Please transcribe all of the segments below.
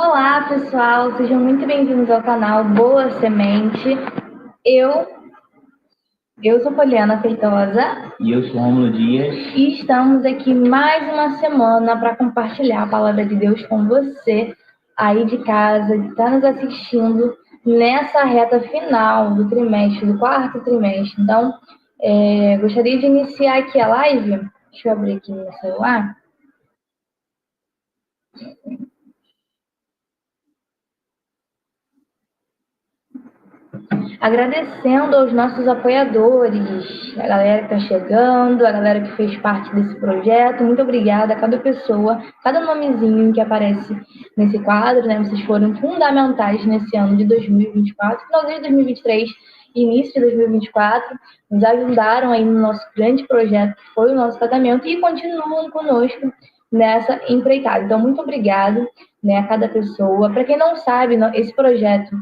Olá, pessoal, sejam muito bem-vindos ao canal Boa Semente. Eu, eu sou Poliana Feitosa E eu sou Rômulo Dias. e estamos aqui mais uma semana para compartilhar a palavra de Deus com você aí de casa, que está nos assistindo nessa reta final do trimestre, do quarto trimestre. Então, gostaria de iniciar aqui a live. Deixa eu abrir aqui no celular. Agradecendo aos nossos apoiadores, a galera que está chegando, a galera que fez parte desse projeto. Muito obrigada a cada pessoa, cada nomezinho que aparece nesse quadro, né? Vocês foram fundamentais nesse ano de 2024, finalzinho de 2023, início de 2024, nos ajudaram aí no nosso grande projeto, que foi o nosso casamento, e continuam conosco nessa empreitada. Então, muito obrigado, né, a cada pessoa. Para quem não sabe, esse projeto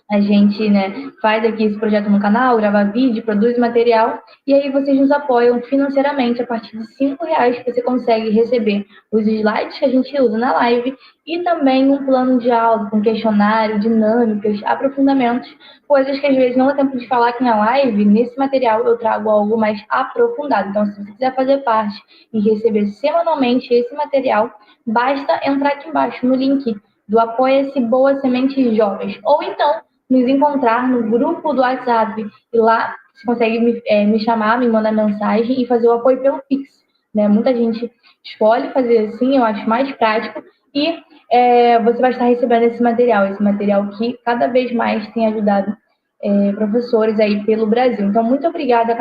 a gente, né, faz aqui esse projeto no canal, grava vídeo, produz material, e aí vocês nos apoiam financeiramente a partir de R$ 5 que você consegue receber os slides que a gente usa na live e também um plano de aula com questionário, dinâmicas, aprofundamentos, coisas que às vezes não dá tempo de falar aqui na live. Nesse material eu trago algo mais aprofundado. Então, se você quiser fazer parte e receber semanalmente esse material, basta entrar aqui embaixo no link do Apoia-se Boa Semente Jovens, ou então nos encontrar no grupo do WhatsApp e lá você consegue me chamar, me mandar mensagem e fazer o apoio pelo Pix, né? Muita gente escolhe fazer assim, eu acho mais prático, e você vai estar recebendo esse material que cada vez mais tem ajudado professores aí pelo Brasil. Então, muito obrigada a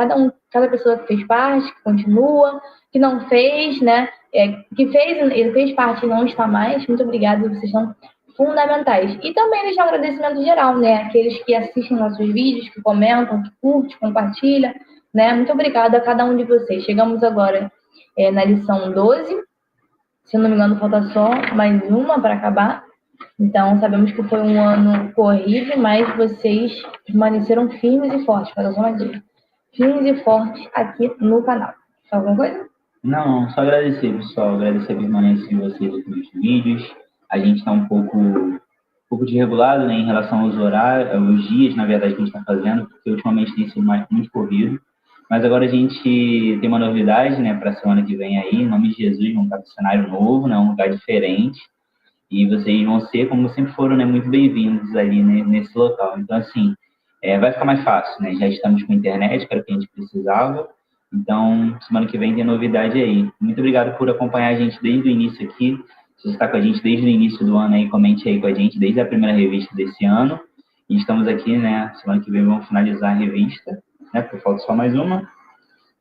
cada pessoa que fez parte, que continua, que não fez, né? Que fez parte e não está mais. Muito obrigada, vocês são fundamentais. E também deixar um agradecimento geral, né? Aqueles que assistem nossos vídeos, que comentam, que curtem, compartilham, né? Muito obrigada a cada um de vocês. Chegamos agora na lição 12. Se eu não me engano, falta só mais uma para acabar. Então, sabemos que foi um ano corrido, mas vocês permaneceram firmes e fortes. Falta só mais uma. Firmes e fortes aqui no canal. Alguma coisa? Não, só agradecer, pessoal. Agradecer a permanência de vocês aqui nos vídeos. A gente está um pouco desregulado, né, em relação aos horários, aos dias, na verdade, que a gente está fazendo, porque ultimamente tem sido muito corrido. Mas agora a gente tem uma novidade, né, para a semana que vem aí. Em nome de Jesus, vamos estar com um cenário novo, né, um lugar diferente. E vocês vão ser, como sempre foram, né, muito bem-vindos ali, né, nesse local. Então, assim, vai ficar mais fácil, né? Já estamos com internet, que era o que a gente precisava. Então, semana que vem tem novidade aí. Muito obrigado por acompanhar a gente desde o início aqui. Se você está com a gente desde o início do ano aí, comente aí com a gente desde a primeira revista desse ano. E estamos aqui, né? Semana que vem vamos finalizar a revista, né? Porque falta só mais uma.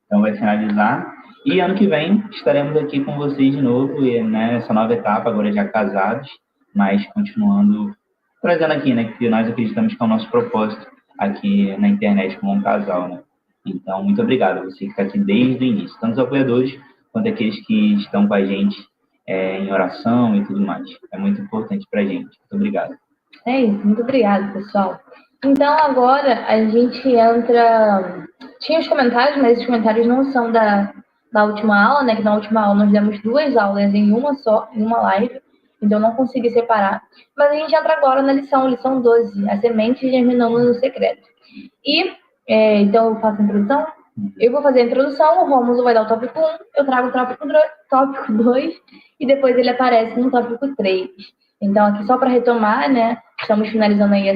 Então vai finalizar. E ano que vem estaremos aqui com vocês de novo, e, né, essa nova etapa, agora já casados, mas continuando trazendo aqui, né, que nós acreditamos que é o nosso propósito aqui na internet como um casal, né? Então, muito obrigado a você que está aqui desde o início, tanto os apoiadores quanto aqueles que estão com a gente em oração e tudo mais. É muito importante para a gente. Muito obrigado. É isso, muito obrigada, pessoal. Então, agora a gente entra. Tinha os comentários, mas esses comentários não são da última aula, né? Que na última aula nós demos 2 aulas em uma só, em uma live, então não consegui separar. Mas a gente entra agora na lição 12, a semente germinando no secreto. E, então, eu faço a introdução. Eu vou fazer a introdução, o Rômulo vai dar o tópico 1, eu trago o tópico 2, e depois ele aparece no tópico 3. Então, aqui só para retomar, né? Estamos finalizando aí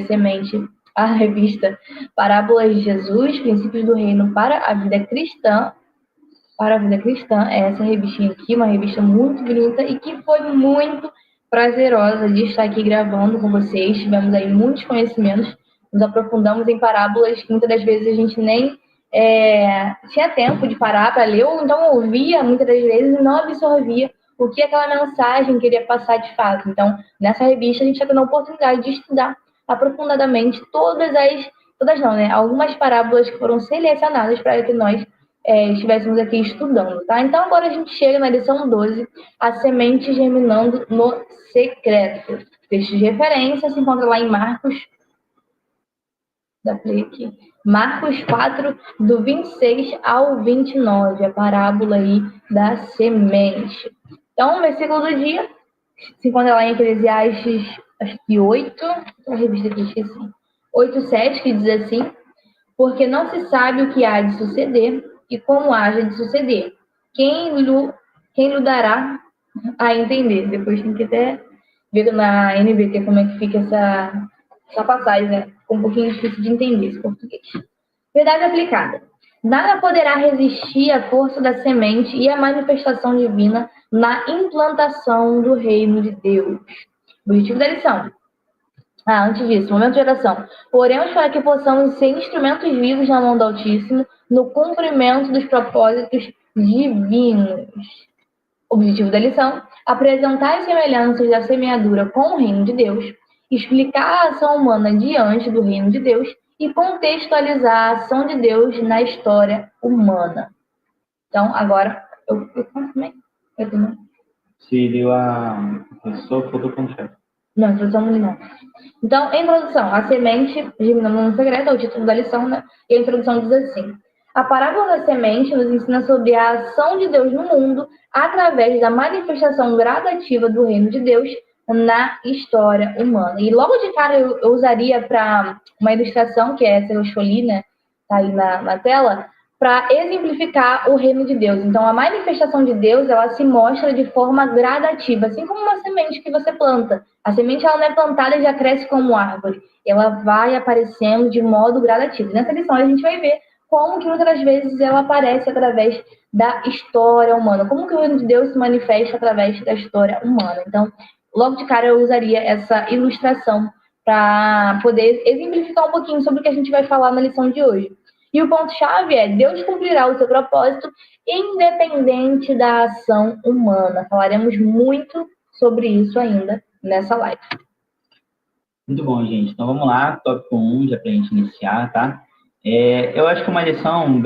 a revista Parábolas de Jesus, Princípios do Reino para a Vida Cristã. Para a Vida Cristã, é essa revistinha aqui, uma revista muito bonita e que foi muito prazerosa de estar aqui gravando com vocês. Tivemos aí muitos conhecimentos, nos aprofundamos em parábolas que muitas das vezes a gente nem tinha tempo de parar para ler, ou então ouvia muitas das vezes e não absorvia o que aquela mensagem queria passar de fato. Então, nessa revista, a gente está tendo a oportunidade de estudar aprofundadamente todas não, né? Algumas parábolas que foram selecionadas para que nós estivéssemos aqui estudando, tá? Então, agora a gente chega na lição 12, a semente germinando no secreto. Texto de referência se encontra lá em Marcos, da Play aqui, Marcos 4, do 26 ao 29, a parábola aí da semente. Então, o versículo do dia, Se encontra lá em Eclesiastes, acho que 8, a revista aqui, esqueci, 8:7, que diz assim: porque não se sabe o que há de suceder e como haja de suceder. Quem lhe dará a entender? Depois tem que até ver na NVT como é que fica essa passagem, né? Ficou um pouquinho difícil de entender esse português. Verdade aplicada. Nada poderá resistir à força da semente e à manifestação divina na implantação do reino de Deus. Objetivo da lição. Antes disso, momento de oração. Oremos para que possamos ser instrumentos vivos na mão do Altíssimo no cumprimento dos propósitos divinos. Objetivo da lição: apresentar as semelhanças da semeadura com o reino de Deus, explicar a ação humana diante do reino de Deus e contextualizar a ação de Deus na história humana. Então, agora, eu também. Se deu a pessoa foto com chefe. Não, introdução não. Então, em introdução, a semente, germinando no segredo, é o título da lição, né? E a introdução diz assim: a parábola da semente nos ensina sobre a ação de Deus no mundo através da manifestação gradativa do reino de Deus na história humana. E logo de cara eu usaria para uma ilustração, que é essa que eu escolhi, né? Tá aí na tela, para exemplificar o reino de Deus. Então, a manifestação de Deus, ela se mostra de forma gradativa, assim como uma semente que você planta. A semente, ela não é plantada e já cresce como árvore. Ela vai aparecendo de modo gradativo. Nessa lição, a gente vai ver como que muitas vezes ela aparece através da história humana. Como que o reino de Deus se manifesta através da história humana. Então, logo de cara, eu usaria essa ilustração para poder exemplificar um pouquinho sobre o que a gente vai falar na lição de hoje. E o ponto-chave é: Deus cumprirá o seu propósito independente da ação humana. Falaremos muito sobre isso ainda nessa live. Muito bom, gente. Então vamos lá, tópico 1, já para a gente iniciar, tá? Eu acho que uma lição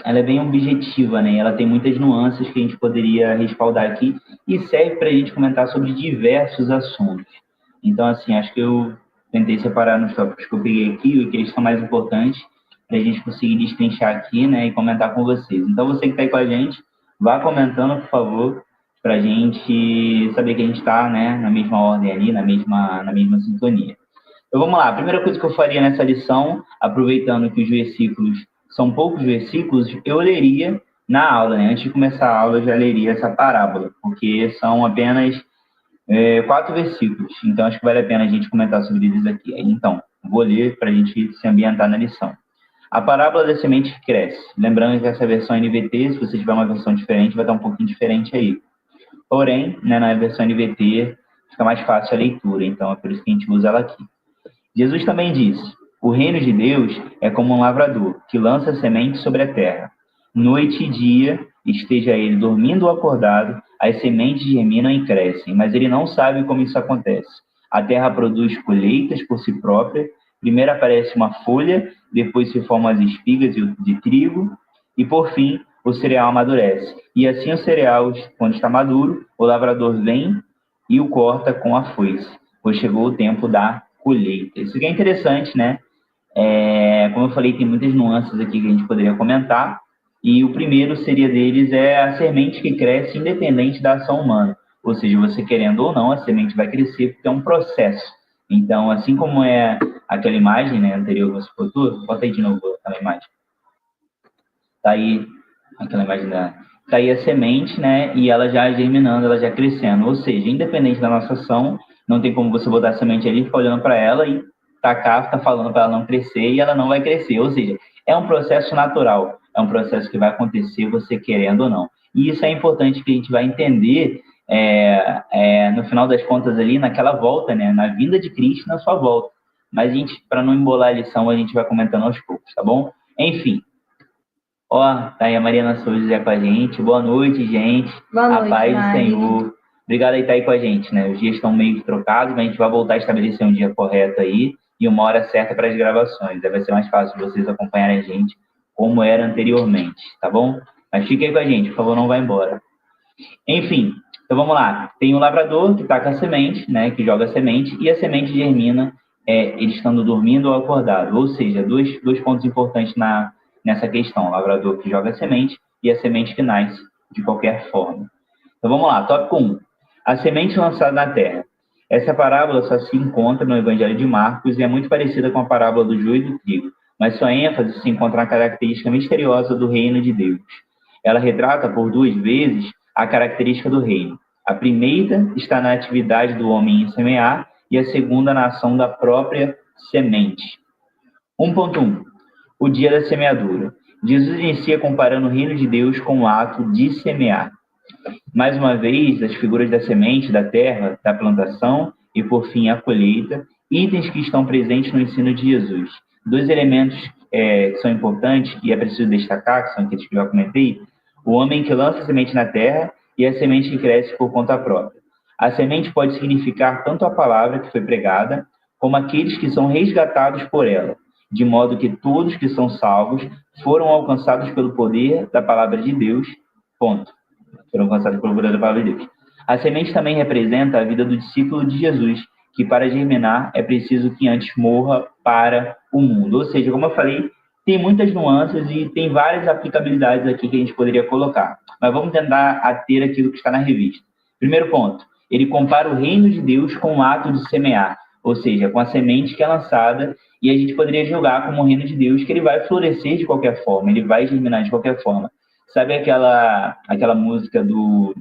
ela é bem objetiva, né? Ela tem muitas nuances que a gente poderia respaldar aqui e serve para a gente comentar sobre diversos assuntos. Então, assim, acho que eu tentei separar nos tópicos que eu peguei aqui, o que eles são mais importantes, para a gente conseguir destrinchar aqui, né, e comentar com vocês. Então, você que está aí com a gente, vá comentando, por favor, para a gente saber que a gente está, né, na mesma ordem ali, na mesma sintonia. Então, vamos lá. A primeira coisa que eu faria nessa lição, aproveitando que os versículos são poucos versículos, eu leria na aula, né? Antes de começar a aula, eu já leria essa parábola, porque são apenas 4 versículos. Então, acho que vale a pena a gente comentar sobre eles aqui. Então, vou ler para a gente se ambientar na lição. A parábola da semente que cresce. Lembrando que essa versão NVT, se você tiver uma versão diferente, vai estar um pouquinho diferente aí. Porém, né, na versão NVT, fica mais fácil a leitura. Então, é por isso que a gente usa ela aqui. Jesus também disse: o reino de Deus é como um lavrador que lança semente sobre a terra. Noite e dia, esteja ele dormindo ou acordado, as sementes germinam e crescem, mas ele não sabe como isso acontece. A terra produz colheitas por si própria. Primeiro aparece uma folha, depois se formam as espigas de trigo, e por fim o cereal amadurece. E assim o cereal, quando está maduro, o lavrador vem e o corta com a foice, pois chegou o tempo da colheita. Isso aqui é interessante, né? Como eu falei, tem muitas nuances aqui que a gente poderia comentar, e o primeiro seria deles a semente que cresce independente da ação humana. Ou seja, você querendo ou não, a semente vai crescer porque é um processo. Então, assim como é aquela imagem, né, anterior que você botou, bota aí de novo aquela imagem. Tá aí aquela imagem tá aí a semente, né, e ela já germinando, ela já crescendo. Ou seja, independente da nossa ação, não tem como você botar a semente ali, ficar olhando para ela e tacar, ficar falando para ela não crescer e ela não vai crescer. Ou seja, é um processo natural, é um processo que vai acontecer você querendo ou não. E isso é importante que a gente vai entender no final das contas ali, naquela volta, né, na vinda de Cristo, na sua volta. Mas a gente, para não embolar a lição, a gente vai comentando aos poucos, tá bom? Enfim. Tá aí a Mariana Souza com a gente. Boa noite, gente. Boa noite, a paz do Senhor. Obrigado aí estar aí com a gente, né? Os dias estão meio trocados, mas a gente vai voltar a estabelecer um dia correto aí e uma hora certa para as gravações. Aí vai ser mais fácil vocês acompanharem a gente como era anteriormente, tá bom? Mas fique aí com a gente, por favor, não vá embora. Enfim, então vamos lá. Tem o lavrador que está com a semente, né? Que joga a semente, e a semente germina ele estando dormindo ou acordado. Ou seja, dois pontos importantes nessa questão: o lavrador que joga a semente e a semente que nasce de qualquer forma. Então vamos lá, tópico 1. A semente lançada na terra. Essa parábola só se encontra no Evangelho de Marcos e é muito parecida com a parábola do joio e do trigo, mas sua ênfase se encontra na característica misteriosa do reino de Deus. Ela retrata por 2 vezes a característica do reino. A primeira está na atividade do homem em semear e a segunda na ação da própria semente. 1.1. O dia da semeadura. Jesus inicia comparando o reino de Deus com o ato de semear. Mais uma vez, as figuras da semente, da terra, da plantação e, por fim, a colheita, itens que estão presentes no ensino de Jesus. 2 elementos que são importantes, que é preciso destacar, que são aqueles que eu já comentei: o homem que lança a semente na terra e a semente que cresce por conta própria. A semente pode significar tanto a palavra que foi pregada, como aqueles que são resgatados por ela, de modo que todos que são salvos foram alcançados pelo poder da palavra de Deus. Ponto. Foram alcançados pelo poder da palavra de Deus. A semente também representa a vida do discípulo de Jesus, que para germinar é preciso que antes morra para o mundo. Ou seja, como eu falei, tem muitas nuances e tem várias aplicabilidades aqui que a gente poderia colocar. Mas vamos tentar ater aquilo que está na revista. Primeiro ponto, ele compara o reino de Deus com o ato de semear, ou seja, com a semente que é lançada, e a gente poderia julgar como o reino de Deus que ele vai florescer de qualquer forma, ele vai germinar de qualquer forma. Sabe aquela música do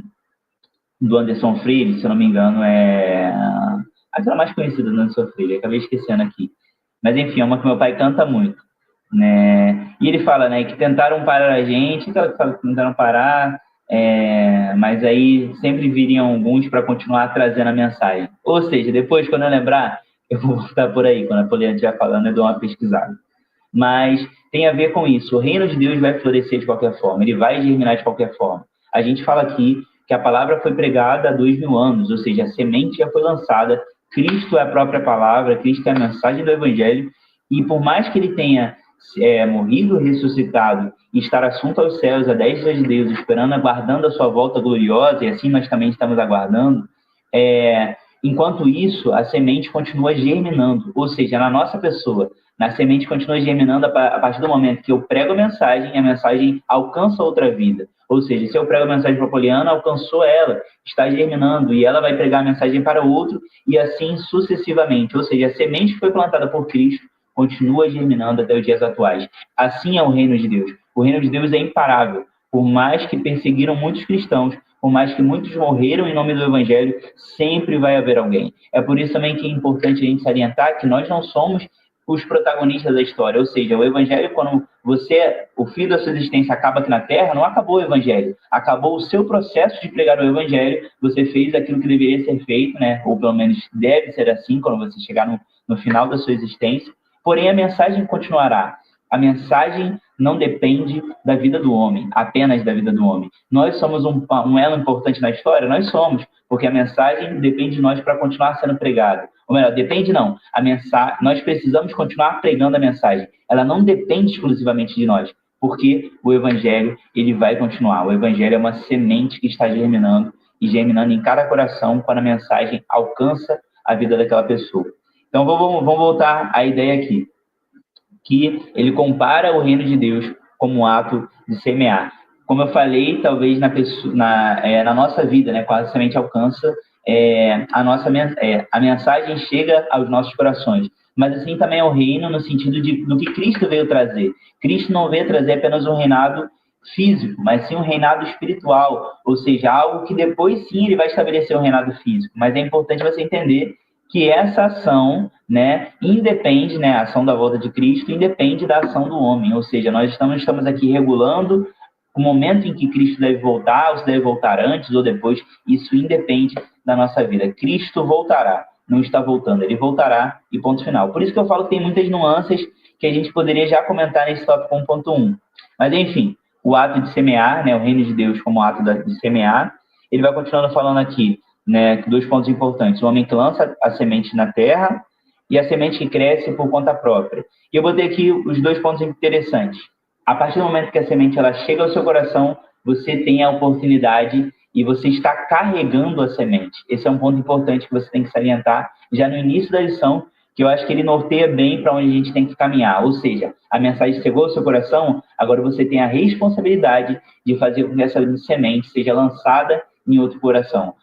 Anderson Freire, se eu não me engano, é aquela mais conhecida do Anderson Freire, acabei esquecendo aqui. Mas enfim, é uma que meu pai canta muito, né? E ele fala, né, que tentaram parar a gente, tentaram parar, mas aí sempre viriam alguns para continuar trazendo a mensagem. Ou seja, depois, quando eu lembrar, eu vou voltar por aí, quando a Poliana estiver falando, eu dou uma pesquisada. Mas tem a ver com isso. O reino de Deus vai florescer de qualquer forma, ele vai germinar de qualquer forma. A gente fala aqui que a palavra foi pregada há 2000 anos, ou seja, a semente já foi lançada, Cristo é a própria palavra, Cristo é a mensagem do Evangelho, e por mais que ele tenha morrido, ressuscitado, e estar assunto aos céus, à destra de Deus, esperando, aguardando a sua volta gloriosa, e assim nós também estamos aguardando, enquanto isso, a semente continua germinando, ou seja, na nossa pessoa, a semente continua germinando a partir do momento que eu prego a mensagem alcança outra vida. Ou seja, se eu prego a mensagem para a Poliana, alcançou ela, está germinando, e ela vai pregar a mensagem para outro, e assim sucessivamente. Ou seja, a semente que foi plantada por Cristo continua germinando até os dias atuais. Assim é o reino de Deus. O reino de Deus é imparável. Por mais que perseguiram muitos cristãos, por mais que muitos morreram em nome do Evangelho, sempre vai haver alguém. É por isso também que é importante a gente salientar que nós não somos os protagonistas da história, ou seja, o Evangelho, quando o fim da sua existência acaba aqui na Terra, não acabou o Evangelho, acabou o seu processo de pregar o Evangelho, você fez aquilo que deveria ser feito, né? Ou pelo menos deve ser assim, quando você chegar no final da sua existência, porém a mensagem continuará. A mensagem não depende da vida do homem, apenas da vida do homem. Nós somos um elo importante na história? Nós somos, porque a mensagem depende de nós para continuar sendo pregada. Ou melhor, depende não. Nós precisamos continuar pregando a mensagem. Ela não depende exclusivamente de nós, porque o Evangelho ele vai continuar. O Evangelho é uma semente que está germinando, e germinando em cada coração quando a mensagem alcança a vida daquela pessoa. Então, vamos voltar à ideia aqui, que ele compara o reino de Deus como um ato de semear. Como eu falei, talvez na nossa vida, né, quando a semente alcança, a mensagem chega aos nossos corações. Mas assim também é o reino no sentido do que Cristo veio trazer. Cristo não veio trazer apenas um reinado físico, mas sim um reinado espiritual, ou seja, algo que depois sim ele vai estabelecer um reinado físico. Mas é importante você entender que essa ação, né, independe, né, a ação da volta de Cristo independe da ação do homem, ou seja, nós estamos aqui regulando o momento em que Cristo deve voltar, ou se deve voltar antes ou depois, isso independe da nossa vida. Cristo voltará, não está voltando, ele voltará e ponto final. Por isso que eu falo que tem muitas nuances que a gente poderia já comentar nesse tópico 1.1. Mas enfim, o ato de semear, né, o reino de Deus como ato de semear, ele vai continuando falando aqui, né, 2 pontos importantes. O homem que lança a semente na terra e a semente que cresce por conta própria. E eu botei aqui os 2 pontos interessantes. A partir do momento que a semente ela chega ao seu coração, você tem a oportunidade e você está carregando a semente. Esse é um ponto importante que você tem que salientar já no início da lição, que eu acho que ele norteia bem para onde a gente tem que caminhar. Ou seja, a mensagem chegou ao seu coração, agora você tem a responsabilidade de fazer com que essa semente seja lançada em outro coração.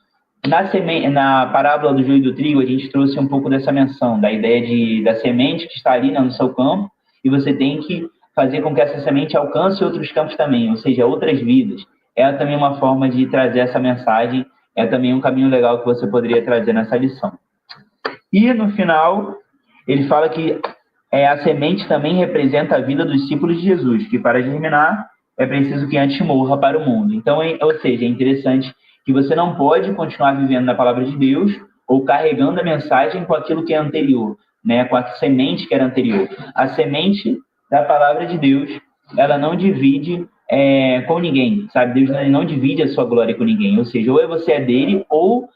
Na parábola do joio e do trigo, a gente trouxe um pouco dessa menção, da ideia da semente que está ali, né, no seu campo, e você tem que fazer com que essa semente alcance outros campos também, ou seja, outras vidas. É também uma forma de trazer essa mensagem, é também um caminho legal que você poderia trazer nessa lição. E, no final, ele fala que a semente também representa a vida dos discípulos de Jesus, que para germinar é preciso que antes morra para o mundo. Então, ou seja, é interessante que você não pode continuar vivendo na palavra de Deus ou carregando a mensagem com aquilo que é anterior, né? Com a semente que era anterior. A semente da palavra de Deus, ela não divide com ninguém, sabe? Deus não divide a sua glória com ninguém. Ou seja, ou você é dele, ou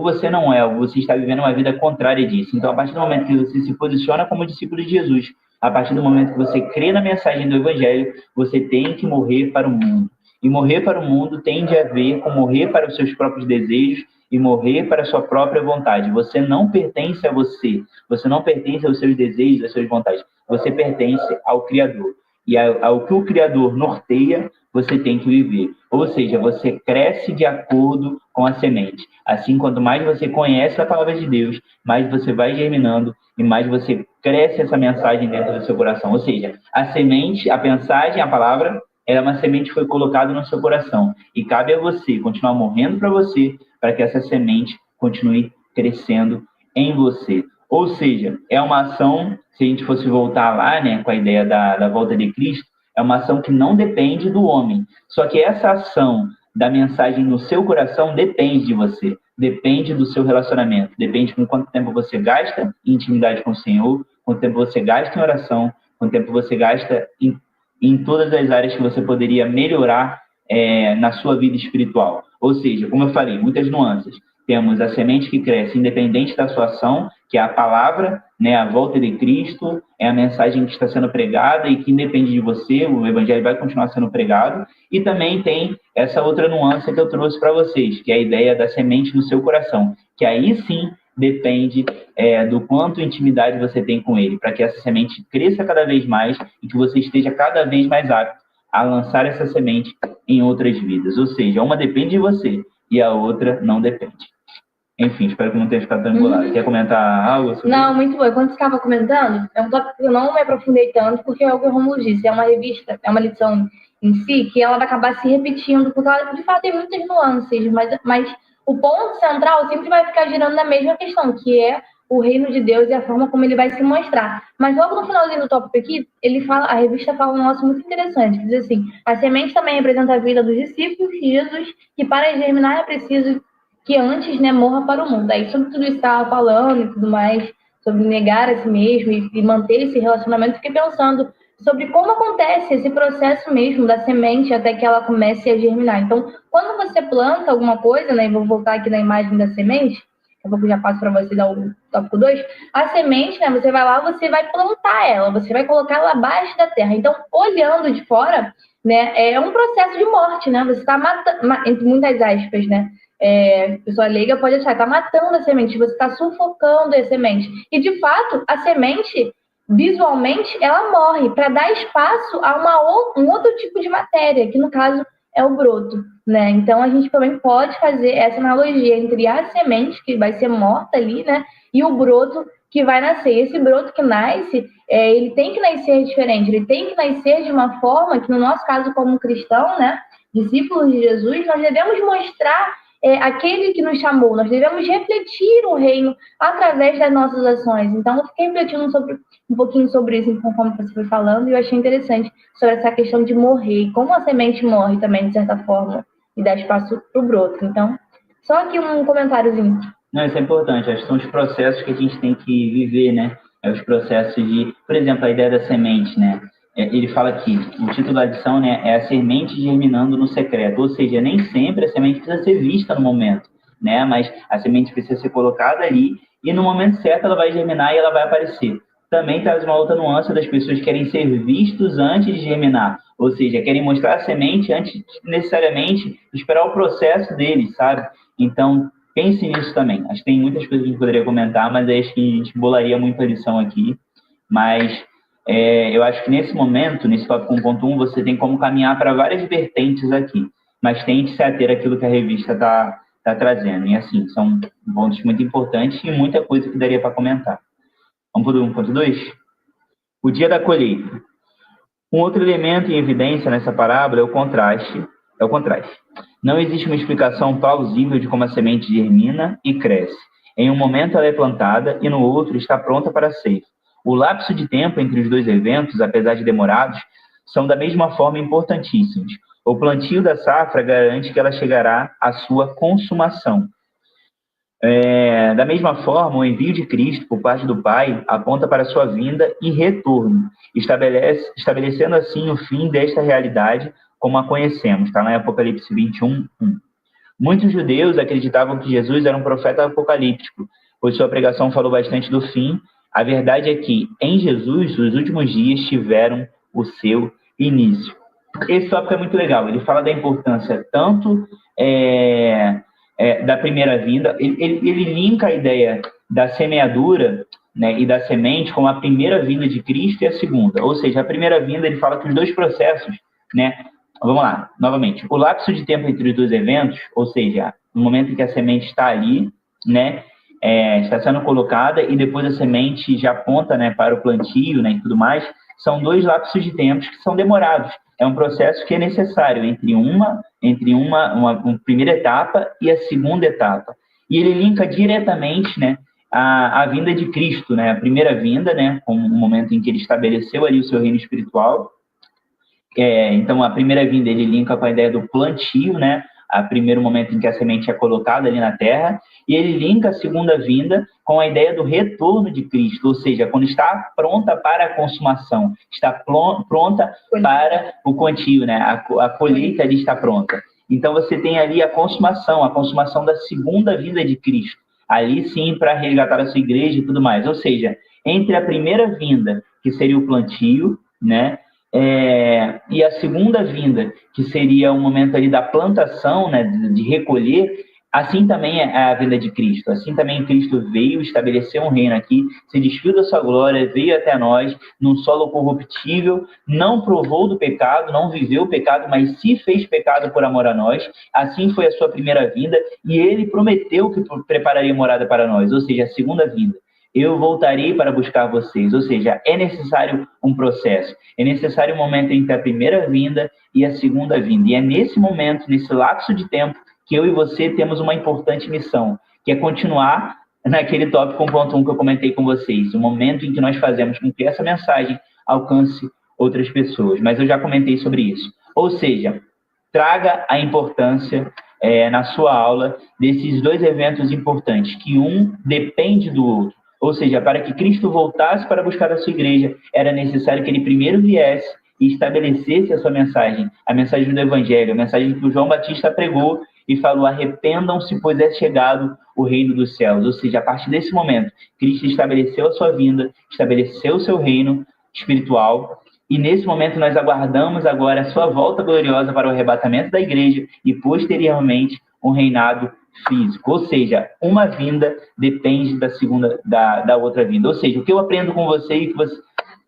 você não é, ou você está vivendo uma vida contrária disso. Então, a partir do momento que você se posiciona como discípulo de Jesus, a partir do momento que você crê na mensagem do Evangelho, você tem que morrer para o mundo. E morrer para o mundo tende a ver com morrer para os seus próprios desejos e morrer para a sua própria vontade. Você não pertence a você não pertence aos seus desejos, às suas vontades. Você pertence ao Criador. E ao que o Criador norteia, você tem que viver. Ou seja, você cresce de acordo com a semente. Assim, quanto mais você conhece a palavra de Deus, mais você vai germinando e mais você cresce essa mensagem dentro do seu coração. Ou seja, a semente, a mensagem, a palavra, ela é uma semente que foi colocada no seu coração. E cabe a você continuar morrendo para que essa semente continue crescendo em você. Ou seja, é uma ação, se a gente fosse voltar lá, né, com a ideia da volta de Cristo, é uma ação que não depende do homem. Só que essa ação da mensagem no seu coração depende de você, depende do seu relacionamento, depende com quanto tempo você gasta em intimidade com o Senhor, quanto tempo você gasta em oração, quanto tempo você gasta em todas as áreas que você poderia melhorar na sua vida espiritual. Ou seja, como eu falei, muitas nuances. Temos a semente que cresce independente da sua ação, que é a palavra, né, a volta de Cristo, é a mensagem que está sendo pregada e que independe de você, o evangelho vai continuar sendo pregado. E também tem essa outra nuance que eu trouxe para vocês, que é a ideia da semente no seu coração, que aí sim depende do quanto intimidade você tem com ele, para que essa semente cresça cada vez mais e que você esteja cada vez mais apto a lançar essa semente em outras vidas. Ou seja, uma depende de você e a outra não depende. Enfim, espero que não tenha ficado tão embolado. Quer comentar algo sobre Não, muito bom. Quando você estava comentando, é um tópico que eu não me aprofundei tanto, porque é o que o Romulo disse, é uma revista, é uma lição em si, que ela vai acabar se repetindo, porque ela, de fato, tem muitas nuances, mas o ponto central sempre vai ficar girando na mesma questão, que é o reino de Deus e a forma como ele vai se mostrar. Mas logo no finalzinho do tópico aqui, a revista fala um negócio muito interessante, que diz assim, a semente também representa a vida dos discípulos de Jesus, que para germinar é preciso que antes, né, morra para o mundo. Aí sobre tudo isso que estava falando e tudo mais, sobre negar a si mesmo e manter esse relacionamento, fiquei pensando sobre como acontece esse processo mesmo da semente até que ela comece a germinar. Então, quando você planta alguma coisa, né, e vou voltar aqui na imagem da semente, daqui a pouco eu já passo para você dar o tópico 2, a semente, né, você vai lá, você vai plantar ela, você vai colocar ela abaixo da terra. Então, olhando de fora, né, é um processo de morte, né, você está matando, entre muitas aspas, né, pessoa leiga pode achar, está matando a semente, você está sufocando a semente. E, de fato, a semente, visualmente, ela morre para dar espaço a um outro tipo de matéria, que, no caso, é o broto, né? Então, a gente também pode fazer essa analogia entre a semente, que vai ser morta ali, né? E o broto que vai nascer. Esse broto que nasce, ele tem que nascer diferente, ele tem que nascer de uma forma que, no nosso caso, como cristão, né? Discípulos de Jesus, nós devemos mostrar aquele que nos chamou. Nós devemos refletir o reino através das nossas ações. Então, eu fiquei refletindo um pouquinho sobre isso, conforme você foi falando, e eu achei interessante sobre essa questão de morrer, como a semente morre também, de certa forma, e dá espaço para o broto. Então, só aqui um comentáriozinho. Não, isso é importante. Acho que são os processos que a gente tem que viver, né? Os processos de... Por exemplo, a ideia da semente, né? Ele fala aqui, o título da lição, né, é a semente germinando no secreto, ou seja, nem sempre a semente precisa ser vista no momento, né, mas a semente precisa ser colocada ali e no momento certo ela vai germinar e ela vai aparecer. Também traz uma outra nuance das pessoas que querem ser vistos antes de germinar, ou seja, querem mostrar a semente antes de necessariamente esperar o processo dele, sabe? Então, pense nisso também. Acho que tem muitas coisas que a gente poderia comentar, mas acho que a gente bolaria muito a lição aqui, mas... eu acho que nesse momento, nesse tópico 1.1, você tem como caminhar para várias vertentes aqui, mas tente se ater àquilo que a revista está está trazendo. E assim, são pontos muito importantes e muita coisa que daria para comentar. Vamos para o 1.2? O dia da colheita. Um outro elemento em evidência nessa parábola é o contraste. Não existe uma explicação plausível de como a semente germina e cresce. Em um momento ela é plantada e no outro está pronta para a ceifa. O lapso de tempo entre os dois eventos, apesar de demorados, são da mesma forma importantíssimos. O plantio da safra garante que ela chegará à sua consumação. Da mesma forma, o envio de Cristo por parte do Pai aponta para a sua vinda e retorno, estabelecendo assim o fim desta realidade como a conhecemos. Está lá em Apocalipse 21, 1. Muitos judeus acreditavam que Jesus era um profeta apocalíptico, pois sua pregação falou bastante do fim. A verdade é que, em Jesus, os últimos dias tiveram o seu início. Esse tópico é muito legal. Ele fala da importância tanto da primeira vinda, ele linka a ideia da semeadura, né, e da semente com a primeira vinda de Cristo e a segunda. Ou seja, a primeira vinda, ele fala que os dois processos, né, vamos lá, novamente, o lapso de tempo entre os dois eventos, ou seja, no momento em que a semente está ali, né, está sendo colocada e depois a semente já aponta, né, para o plantio, né, e tudo mais, são dois lapsos de tempos que são demorados. É um processo que é necessário entre uma primeira etapa e a segunda etapa. E ele linka diretamente, né, a vinda de Cristo, né, a primeira vinda, né, como o momento em que ele estabeleceu ali o seu reino espiritual. Então, a primeira vinda ele linka com a ideia do plantio, né, o primeiro momento em que a semente é colocada ali na terra, e ele linka a segunda vinda com a ideia do retorno de Cristo, ou seja, quando está pronta para a consumação, está pronta para o plantio, né? A colheita ali está pronta. Então, você tem ali a consumação da segunda vinda de Cristo, ali sim para resgatar a sua igreja e tudo mais. Ou seja, entre a primeira vinda, que seria o plantio, né? E a segunda vinda, que seria o momento ali da plantação, né, de recolher, assim também é a vinda de Cristo. Assim também Cristo veio estabelecer um reino aqui, se despiu da sua glória, veio até nós num solo corruptível, não provou do pecado, não viveu o pecado, mas se fez pecado por amor a nós. Assim foi a sua primeira vinda e ele prometeu que prepararia morada para nós, ou seja, a segunda vinda. Eu voltarei para buscar vocês. Ou seja, é necessário um processo. É necessário um momento entre a primeira vinda e a segunda vinda. E é nesse momento, nesse lapso de tempo, que eu e você temos uma importante missão, que é continuar naquele tópico 1.1 que eu comentei com vocês. O momento em que nós fazemos com que essa mensagem alcance outras pessoas. Mas eu já comentei sobre isso. Ou seja, traga a importância na sua aula desses dois eventos importantes, que um depende do outro. Ou seja, para que Cristo voltasse para buscar a sua igreja, era necessário que ele primeiro viesse e estabelecesse a sua mensagem, a mensagem do Evangelho, a mensagem que o João Batista pregou e falou: arrependam-se, pois é chegado o reino dos céus. Ou seja, a partir desse momento, Cristo estabeleceu a sua vinda, estabeleceu o seu reino espiritual, e nesse momento nós aguardamos agora a sua volta gloriosa para o arrebatamento da igreja e, posteriormente, um reinado físico. Ou seja, uma vinda depende da outra vinda. Ou seja, o que eu aprendo com você e que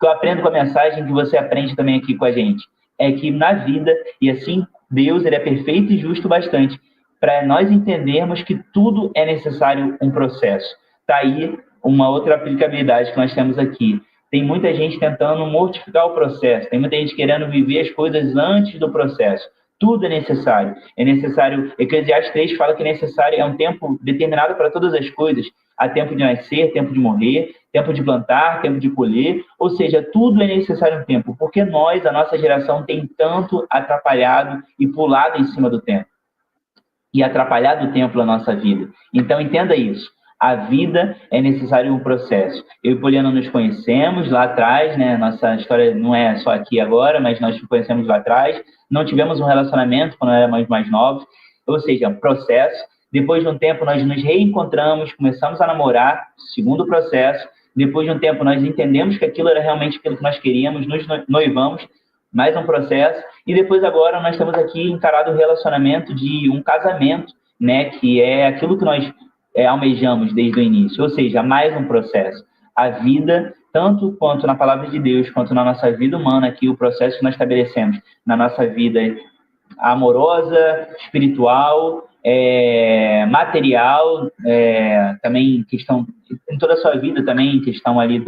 eu aprendo com a mensagem que você aprende também aqui com a gente é que na vida, e assim Deus ele é perfeito e justo bastante para nós entendermos que tudo é necessário um processo. Está aí uma outra aplicabilidade que nós temos aqui. Tem muita gente tentando mortificar o processo, tem muita gente querendo viver as coisas antes do processo. Tudo é necessário. É necessário. Eclesiastes 3 fala que é um tempo determinado para todas as coisas. Há tempo de nascer, tempo de morrer, tempo de plantar, tempo de colher. Ou seja, tudo é necessário um tempo. Porque a nossa geração, tem tanto atrapalhado e pulado em cima do tempo. E atrapalhado o tempo na nossa vida. Então, entenda isso. A vida é necessário um processo. Eu e Poliana nos conhecemos lá atrás, né? Nossa história não é só aqui agora, mas nós nos conhecemos lá atrás. Não tivemos um relacionamento quando éramos mais novos, ou seja, um processo. Depois de um tempo, nós nos reencontramos, começamos a namorar, segundo processo. Depois de um tempo, nós entendemos que aquilo era realmente aquilo que nós queríamos, nos noivamos, mais um processo. E depois, agora, nós estamos aqui encarado o relacionamento de um casamento, né? Que é aquilo que nós almejamos desde o início, ou seja, mais um processo. A vida, tanto quanto na palavra de Deus, quanto na nossa vida humana, aqui o processo que nós estabelecemos na nossa vida amorosa, espiritual, material, também questão em toda a sua vida também, questão ali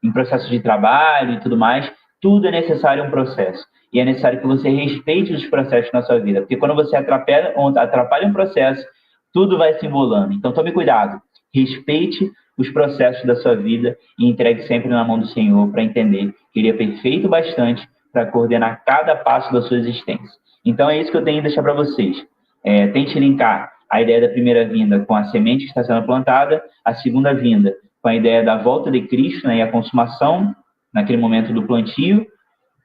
em processo de trabalho e tudo mais, tudo é necessário um processo. E é necessário que você respeite os processos na sua vida, porque quando você atrapalha um processo, tudo vai se embolando. Então tome cuidado, respeite os processos da sua vida e entregue sempre na mão do Senhor para entender que Ele é perfeito bastante para coordenar cada passo da sua existência. Então é isso que eu tenho a deixar para vocês. Tente linkar a ideia da primeira vinda com a semente que está sendo plantada, a segunda vinda com a ideia da volta de Cristo, né, e a consumação naquele momento do plantio.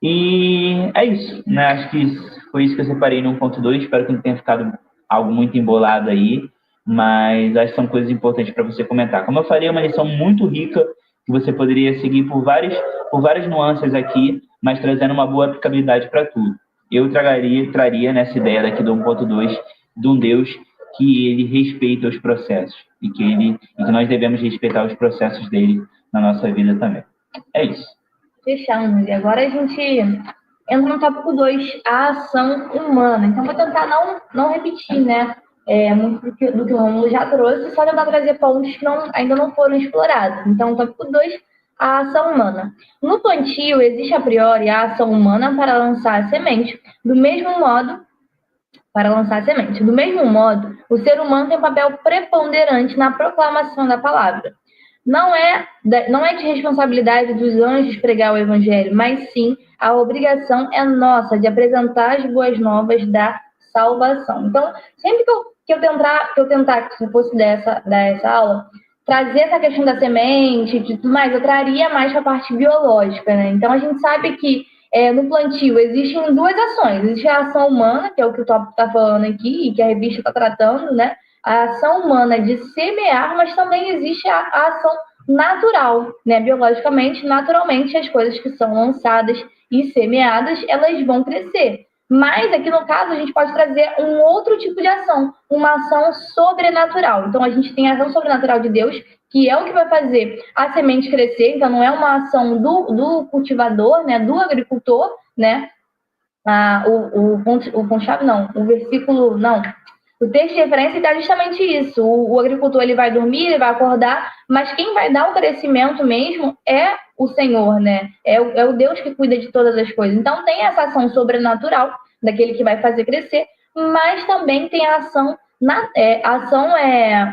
E é isso, né? Acho que foi isso que eu separei no 1.2. Espero que não tenha ficado algo muito embolado aí, mas acho que são coisas importantes para você comentar. Como eu falei, é uma lição muito rica que você poderia seguir por várias nuances aqui, mas trazendo uma boa aplicabilidade para tudo. Eu traria nessa ideia daqui do 1.2 de um Deus que ele respeita os processos e que nós devemos respeitar os processos dele na nossa vida também. É isso. Fechamos. E agora a gente entra no tópico 2, a ação humana. Então, vou tentar não repetir, né? Muito do que o Rômulo já trouxe, só tentar trazer pontos que ainda não foram explorados. Então, tópico 2, a ação humana. No plantio, existe a priori a ação humana para lançar a semente. Do mesmo modo, o ser humano tem um papel preponderante na proclamação da palavra. Não é de responsabilidade dos anjos pregar o evangelho, mas sim a obrigação é nossa de apresentar as boas novas da salvação. Então, sempre que eu tentar, se fosse dar essa aula, trazer essa questão da semente e tudo mais, eu traria mais para a parte biológica, né? Então, a gente sabe que no plantio existem duas ações. Existe a ação humana, que é o que o tópico está falando aqui e que a revista está tratando, né? A ação humana de semear, mas também existe a ação natural, né? Biologicamente, naturalmente, as coisas que são lançadas e semeadas, elas vão crescer. Mas aqui no caso, a gente pode trazer um outro tipo de ação, uma ação sobrenatural. Então, a gente tem a ação sobrenatural de Deus, que é o que vai fazer a semente crescer. Então, não é uma ação do cultivador, né? Do agricultor, né? O ponto-chave não, o versículo não. O texto de referência está justamente isso. O agricultor ele vai dormir, ele vai acordar, mas quem vai dar o crescimento mesmo é o Senhor, né? É o Deus que cuida de todas as coisas. Então tem essa ação sobrenatural daquele que vai fazer crescer, mas também tem a ação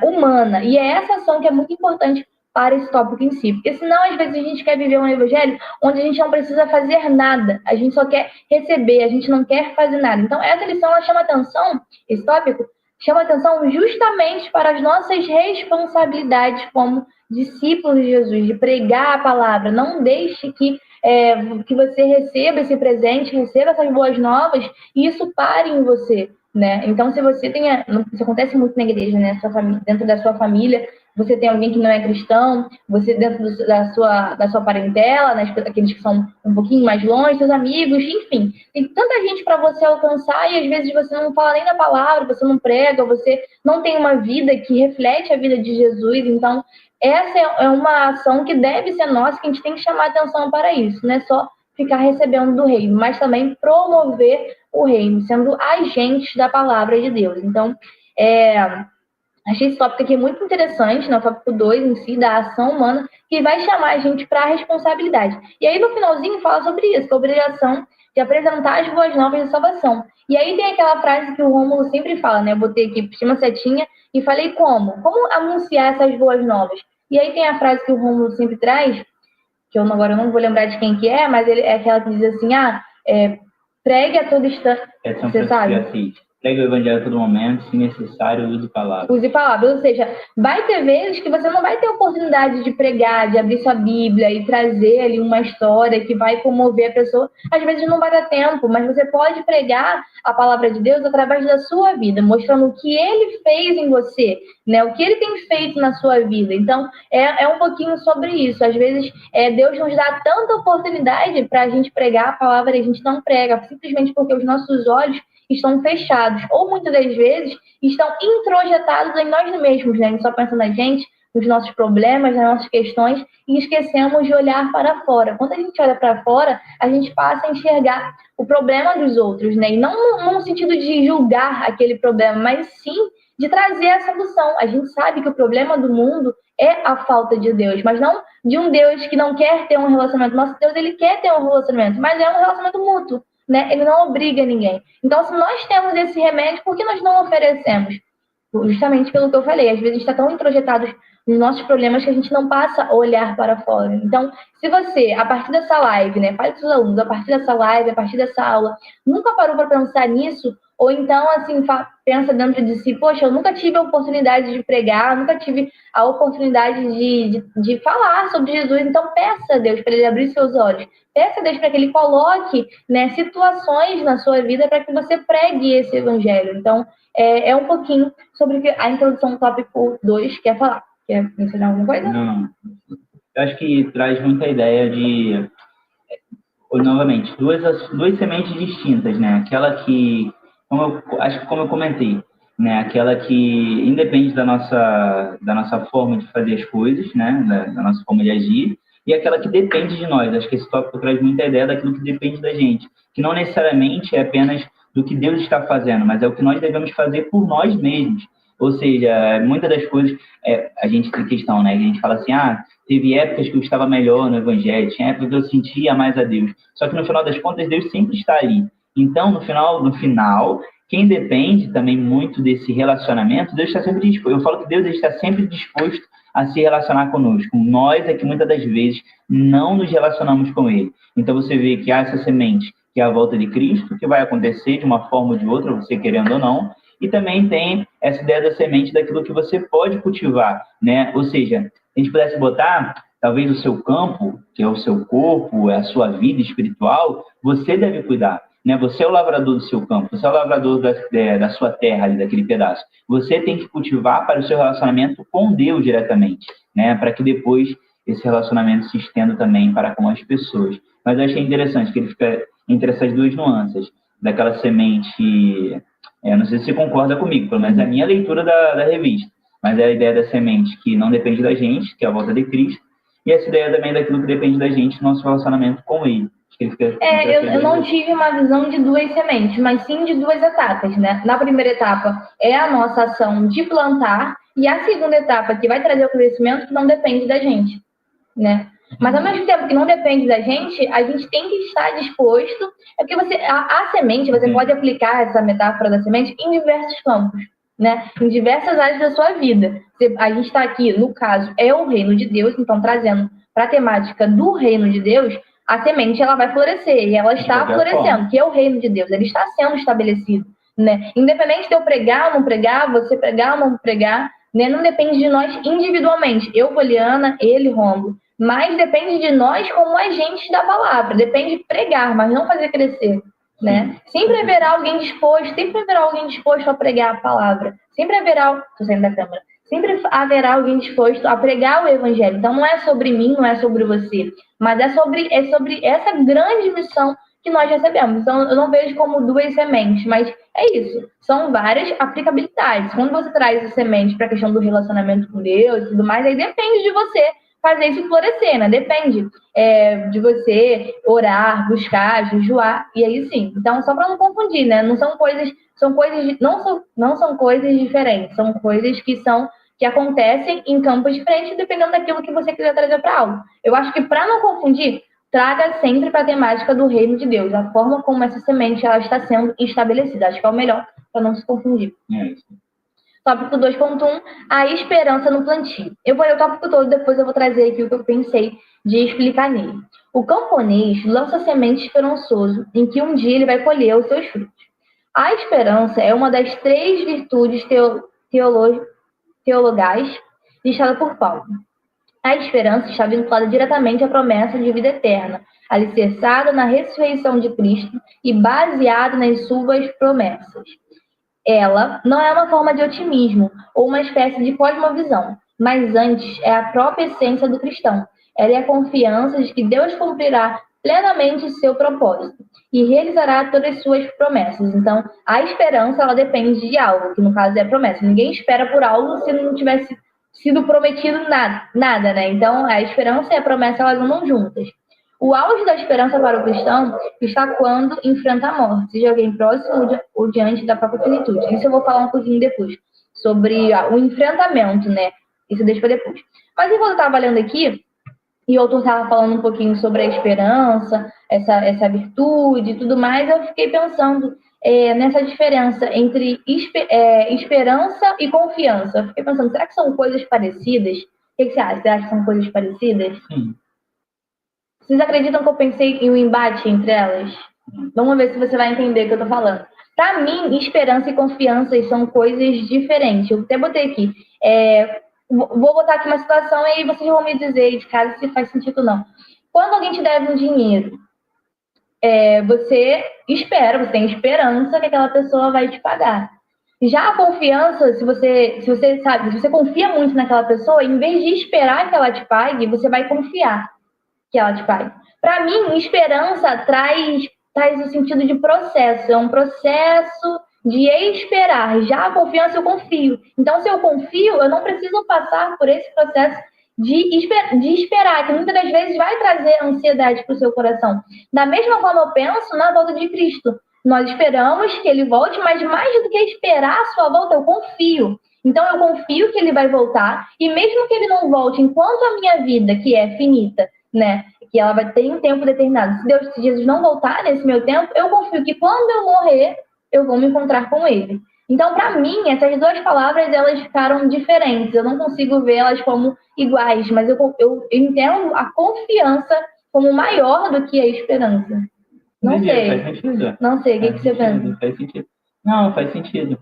humana. E é essa ação que é muito importante para esse tópico em si. Porque senão, às vezes, a gente quer viver um evangelho onde a gente não precisa fazer nada. A gente só quer receber, a gente não quer fazer nada. Então, essa lição ela chama atenção, esse tópico, chama atenção justamente para as nossas responsabilidades como discípulos de Jesus, de pregar a palavra. Não deixe que você receba esse presente, receba essas boas novas e isso pare em você, né? Então, se você isso acontece muito na igreja, né? Dentro da sua família, você tem alguém que não é cristão, você dentro da sua parentela, né? Aqueles que são um pouquinho mais longe, seus amigos, enfim. Tem tanta gente para você alcançar e às vezes você não fala nem da palavra, você não prega, você não tem uma vida que reflete a vida de Jesus. Então, essa é uma ação que deve ser nossa, que a gente tem que chamar atenção para isso. Não é só ficar recebendo do reino, mas também promover o reino, sendo agentes da palavra de Deus. Então, achei esse tópico aqui muito interessante, no tópico 2 em si, da ação humana, que vai chamar a gente para a responsabilidade. E aí, no finalzinho, fala sobre isso, sobre a obrigação de apresentar as boas novas de salvação. E aí tem aquela frase que o Rômulo sempre fala, né? Eu botei aqui, puxei uma setinha e falei como? Como anunciar essas boas novas? E aí tem a frase que o Rômulo sempre traz, que agora eu não vou lembrar de quem que é, mas é aquela que diz assim, pregue a todo instante. Você sabe? Assim, pregue o evangelho a todo momento, se necessário, use palavras. Use palavras, ou seja, vai ter vezes que você não vai ter oportunidade de pregar, de abrir sua Bíblia e trazer ali uma história que vai comover a pessoa. Às vezes não vai dar tempo, mas você pode pregar a palavra de Deus através da sua vida, mostrando o que Ele fez em você, né? O que Ele tem feito na sua vida. Então, é um pouquinho sobre isso. Às vezes, Deus nos dá tanta oportunidade para a gente pregar a palavra e a gente não prega, simplesmente porque os nossos olhos estão fechados, ou muitas das vezes estão introjetados em nós mesmos, né? A gente só pensa na gente, nos nossos problemas, nas nossas questões, e esquecemos de olhar para fora. Quando a gente olha para fora, a gente passa a enxergar o problema dos outros, né? E não no sentido de julgar aquele problema, mas sim de trazer a solução. A gente sabe que o problema do mundo é a falta de Deus, mas não de um Deus que não quer ter um relacionamento. Nosso Deus, ele quer ter um relacionamento, mas é um relacionamento mútuo, né? Ele não obriga ninguém. Então, se nós temos esse remédio, por que nós não oferecemos? Justamente pelo que eu falei, às vezes a gente está tão introjetados nos nossos problemas que a gente não passa a olhar para fora. Então, se você, a partir dessa live, né, faz com os alunos, a partir dessa live, a partir dessa aula, nunca parou para pensar nisso, ou então, assim, pensa dentro de si, poxa, eu nunca tive a oportunidade de pregar, nunca tive a oportunidade de falar sobre Jesus, então peça a Deus para ele abrir seus olhos. Peça a Deus para que ele coloque, né, situações na sua vida para que você pregue esse evangelho. Então, é um pouquinho sobre a introdução do tópico 2. Quer falar? Quer mencionar alguma coisa? Não. Eu acho que traz muita ideia de, novamente, duas sementes distintas, né? Aquela que, como eu comentei, né? Aquela que independe da nossa forma de fazer as coisas, né? Da nossa forma de agir, e aquela que depende de nós. Acho que esse tópico traz muita ideia daquilo que depende da gente, que não necessariamente é apenas do que Deus está fazendo, mas é o que nós devemos fazer por nós mesmos. Ou seja, muitas das coisas, a gente tem questão, né? A gente fala assim, teve épocas que eu estava melhor no Evangelho, tinha épocas que eu sentia mais a Deus. Só que no final das contas, Deus sempre está ali. Então, no final, quem depende também muito desse relacionamento, Deus está sempre disposto. Eu falo que Deus está sempre disposto a se relacionar conosco. Nós é que muitas das vezes não nos relacionamos com Ele. Então, você vê que há essa semente, que é a volta de Cristo, que vai acontecer de uma forma ou de outra, você querendo ou não, e também tem essa ideia da semente daquilo que você pode cultivar, né? Ou seja, se a gente pudesse botar, talvez o seu campo, que é o seu corpo, é a sua vida espiritual, você deve cuidar, né? Você é o lavrador do seu campo, você é o lavrador da sua terra, ali, daquele pedaço. Você tem que cultivar para o seu relacionamento com Deus diretamente, né? Para que depois esse relacionamento se estenda também para com as pessoas. Mas eu achei interessante que ele fica entre essas duas nuances, daquela semente... não sei se você concorda comigo, pelo menos é a minha leitura da revista, mas é a ideia da semente que não depende da gente, que é a volta de Cristo, e essa ideia também daquilo que depende da gente, nosso relacionamento com Ele. Eu não tive uma visão de duas sementes, mas sim de duas etapas, né? Na primeira etapa é a nossa ação de plantar, e a segunda etapa, que vai trazer o crescimento, que não depende da gente, né? Mas ao mesmo tempo que não depende da gente, a gente tem que estar disposto. É porque a semente, você pode aplicar essa metáfora da semente em diversos campos, né? Em diversas áreas da sua vida. A gente está aqui, no caso, é o reino de Deus, então trazendo para a temática do reino de Deus, a semente ela vai florescer, e ela está florescendo, que é o reino de Deus, ele está sendo estabelecido, né? Independente de eu pregar ou não pregar, você pregar ou não pregar, né? Não depende de nós individualmente. Eu, Poliana, ele, Rômulo. Mas depende de nós como agentes da palavra. Depende de pregar, mas não fazer crescer, né? Sempre haverá alguém disposto a pregar a palavra. Sempre haverá... Estou saindo da câmera. Sempre haverá alguém disposto a pregar o evangelho. Então não é sobre mim, não é sobre você, mas é sobre essa grande missão que nós recebemos. Então eu não vejo como duas sementes, mas é isso. São várias aplicabilidades. Quando você traz essa semente para a questão do relacionamento com Deus e tudo mais, aí depende de você fazer isso florescer, né? Depende de você orar, buscar, jejuar, e aí sim. Então, só para não confundir, né? Não são coisas não são coisas diferentes, são coisas que acontecem em campos diferentes, dependendo daquilo que você quiser trazer para a aula. Eu acho que, para não confundir, traga sempre para a temática do reino de Deus, a forma como essa semente ela está sendo estabelecida. Acho que é o melhor para não se confundir. Tópico 2.1, a esperança no plantio. Eu vou ler o tópico todo, depois eu vou trazer aqui o que eu pensei de explicar nele. O camponês lança semente esperançoso, em que um dia ele vai colher os seus frutos. A esperança é uma das 3 virtudes teologais listada por Paulo. A esperança está vinculada diretamente à promessa de vida eterna, alicerçada na ressurreição de Cristo e baseada nas suas promessas. Ela não é uma forma de otimismo ou uma espécie de cosmovisão, mas antes é a própria essência do cristão. Ela é a confiança de que Deus cumprirá plenamente seu propósito e realizará todas as suas promessas. Então, a esperança ela depende de algo, que no caso é a promessa. Ninguém espera por algo sido prometido nada, né? Então, a esperança e a promessa, elas andam juntas. O auge da esperança para o cristão está quando enfrenta a morte, seja alguém próximo ou diante da própria finitude. Isso eu vou falar um pouquinho depois, sobre o enfrentamento, né? Isso deixa para depois. Mas enquanto eu estava lendo aqui, e o autor estava falando um pouquinho sobre a esperança, essa virtude e tudo mais, eu fiquei pensando nessa diferença entre esperança e confiança. Eu fiquei pensando, será que são coisas parecidas? O que você acha? Você acha que são coisas parecidas? Sim. Vocês acreditam que eu pensei em um embate entre elas? Vamos ver se você vai entender o que eu estou falando. Para mim, esperança e confiança são coisas diferentes. Eu até botei aqui. Vou botar aqui uma situação e aí vocês vão me dizer de casa se faz sentido ou não. Quando alguém te deve um dinheiro, você tem esperança que aquela pessoa vai te pagar. Já a confiança, se você confia muito naquela pessoa, em vez de esperar que ela te pague, você vai confiar que ela te pague. Para mim, esperança traz o sentido de processo. É um processo de esperar. Já a confiança, eu confio. Então, se eu confio, eu não preciso passar por esse processo de esperar, que muitas das vezes vai trazer ansiedade para o seu coração. Da mesma forma, eu penso na volta de Cristo. Nós esperamos que ele volte, mas mais do que esperar a sua volta, eu confio. Então, eu confio que ele vai voltar, e mesmo que ele não volte enquanto a minha vida, que é finita, né, que ela vai ter um tempo determinado. Se Jesus não voltar nesse meu tempo, eu confio que quando eu morrer, eu vou me encontrar com ele. Então, para mim, essas duas palavras, elas ficaram diferentes. Eu não consigo vê-las como iguais, mas eu entendo a confiança como maior do que a esperança. Não sei. Faz sentido. Não sei, o que você pensa? Faz sentido. Não, faz sentido.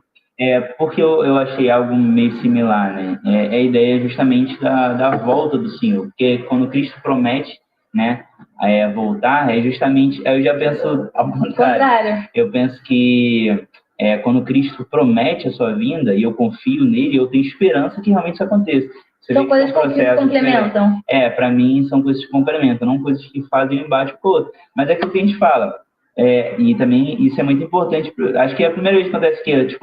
Porque eu achei algo meio similar, né? A ideia justamente da volta do Senhor. Porque quando Cristo promete, né, voltar, justamente... Eu já penso ao contrário. Eu penso que quando Cristo promete a sua vinda, e eu confio nele, eu tenho esperança que realmente isso aconteça. São coisas que se complementam. Para mim, são coisas que complementam, não coisas que fazem um embate com o outro. Mas é aquilo que a gente fala. E também isso é muito importante. Acho que é a primeira vez que acontece que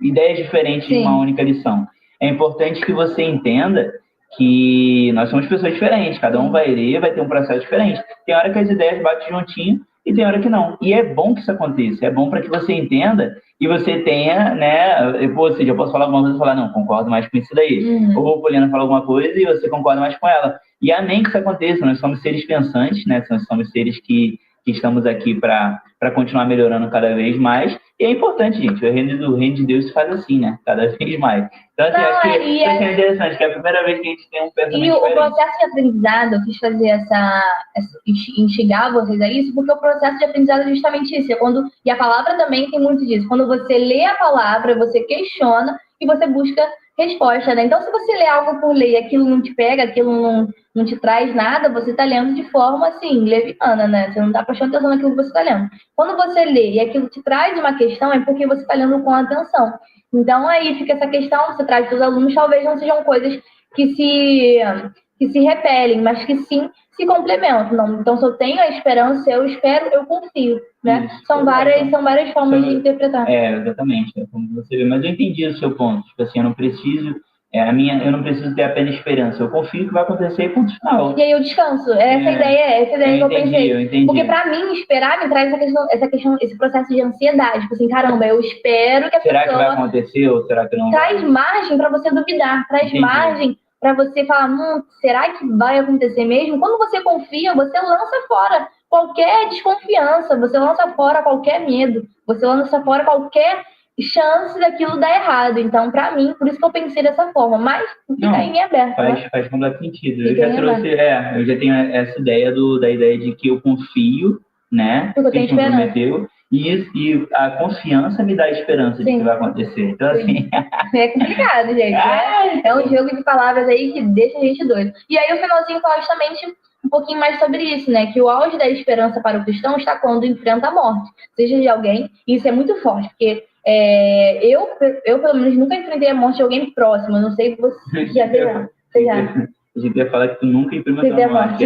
ideias diferentes de uma única lição. É importante que você entenda que nós somos pessoas diferentes, cada um vai ter um processo diferente. Tem hora que as ideias batem juntinho e tem hora que não. E é bom que isso aconteça, é bom para que você entenda e você tenha, né? Ou seja, eu posso falar alguma coisa e falar, não, concordo mais com isso daí. Ou a Poliana fala alguma coisa e você concorda mais com ela. E amém que isso aconteça, nós somos seres pensantes, né? Nós somos seres que estamos aqui para continuar melhorando cada vez mais. E é importante, gente, o reino de Deus se faz assim, né? Cada vez mais. Então, assim, acho que isso é interessante, que é a primeira vez que a gente tem um pensamento diferente. E o processo de aprendizado, eu quis fazer instigar vocês a isso, porque o processo de aprendizado é justamente isso. E a palavra também tem muito disso. Quando você lê a palavra, você questiona e você busca resposta, né? Então, se você lê algo por ler e aquilo não te pega, aquilo não te traz nada, você está lendo de forma, assim, leviana, né? Você não está prestando atenção naquilo que você está lendo. Quando você lê e aquilo te traz uma questão, é porque você está lendo com atenção. Então, aí fica essa questão, você traz para os alunos, talvez não sejam coisas que se repelem, mas que sim se complementam. Não, então, se eu tenho a esperança, eu espero, eu confio, né? Isso, são várias formas de interpretar. Exatamente, como você vê. Mas eu entendi o seu ponto. Tipo assim, eu não preciso ter apenas esperança. Eu confio que vai acontecer e ponto final. E aí eu descanso. Essa ideia que eu pensei. Eu entendi. Porque pra mim, esperar me traz essa questão, esse processo de ansiedade. Tipo assim, caramba, eu espero que a pessoa... Será que vai acontecer ou será que não vai? Traz margem pra você duvidar. Traz margem pra você falar, será que vai acontecer mesmo? Quando você confia, você lança fora qualquer desconfiança, você lança fora qualquer medo, você lança fora qualquer chance daquilo dar errado. Então, para mim, por isso que eu pensei dessa forma, mas fica aí em aberto. Faz completo sentido. Eu já tenho essa ideia da ideia de que eu confio, né? Porque eu tenho esperança. E a confiança me dá a esperança de que vai acontecer. Então, assim... É complicado, gente. É um jogo de palavras aí que deixa a gente doido. E aí, o finalzinho fala justamente um pouquinho mais sobre isso, né? Que o auge da esperança para o cristão está quando enfrenta a morte. Seja de alguém, e isso é muito forte, porque eu, pelo menos, nunca enfrentei a morte de alguém próximo. Eu não sei se você já viu. Você já? A gente ia falar que tu nunca enfrentou a morte.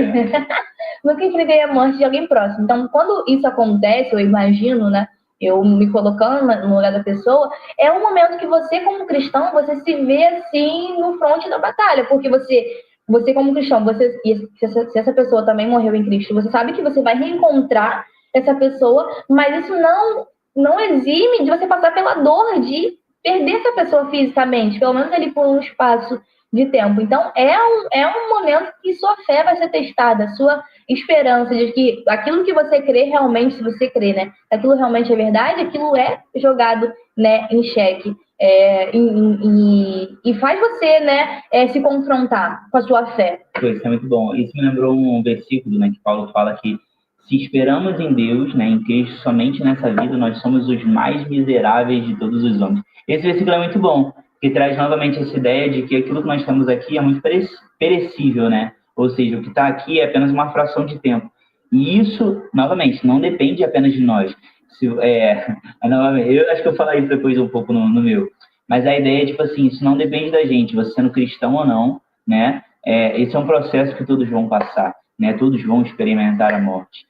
Nunca enfrentei a morte de alguém próximo. Então, quando isso acontece, eu imagino, né? eu me colocando no lugar da pessoa, é um momento que você, como cristão, você se vê assim no fronte da batalha, porque você como cristão, se essa pessoa também morreu em Cristo, você sabe que você vai reencontrar essa pessoa, mas isso não exime de você passar pela dor de perder essa pessoa fisicamente, pelo menos ali por um espaço de tempo. Então, é um momento que sua fé vai ser testada, sua esperança de que aquilo que você crê realmente, se você crê, né? Aquilo realmente é verdade, aquilo é jogado, né, em xeque. E faz você, né, se confrontar com a sua fé. Isso é muito bom. Isso me lembrou um versículo, né, que Paulo fala que se esperamos em Deus, né, em Cristo, somente nessa vida, nós somos os mais miseráveis de todos os homens. Esse versículo é muito bom, que traz novamente essa ideia de que aquilo que nós temos aqui é muito perecível, né? Ou seja, o que está aqui é apenas uma fração de tempo. E isso, novamente, não depende apenas de nós. Eu acho que eu vou falar isso depois um pouco no meu. Mas a ideia é, tipo assim, isso não depende da gente, você sendo cristão ou não, né? Esse é um processo que todos vão passar, né? Todos vão experimentar a morte.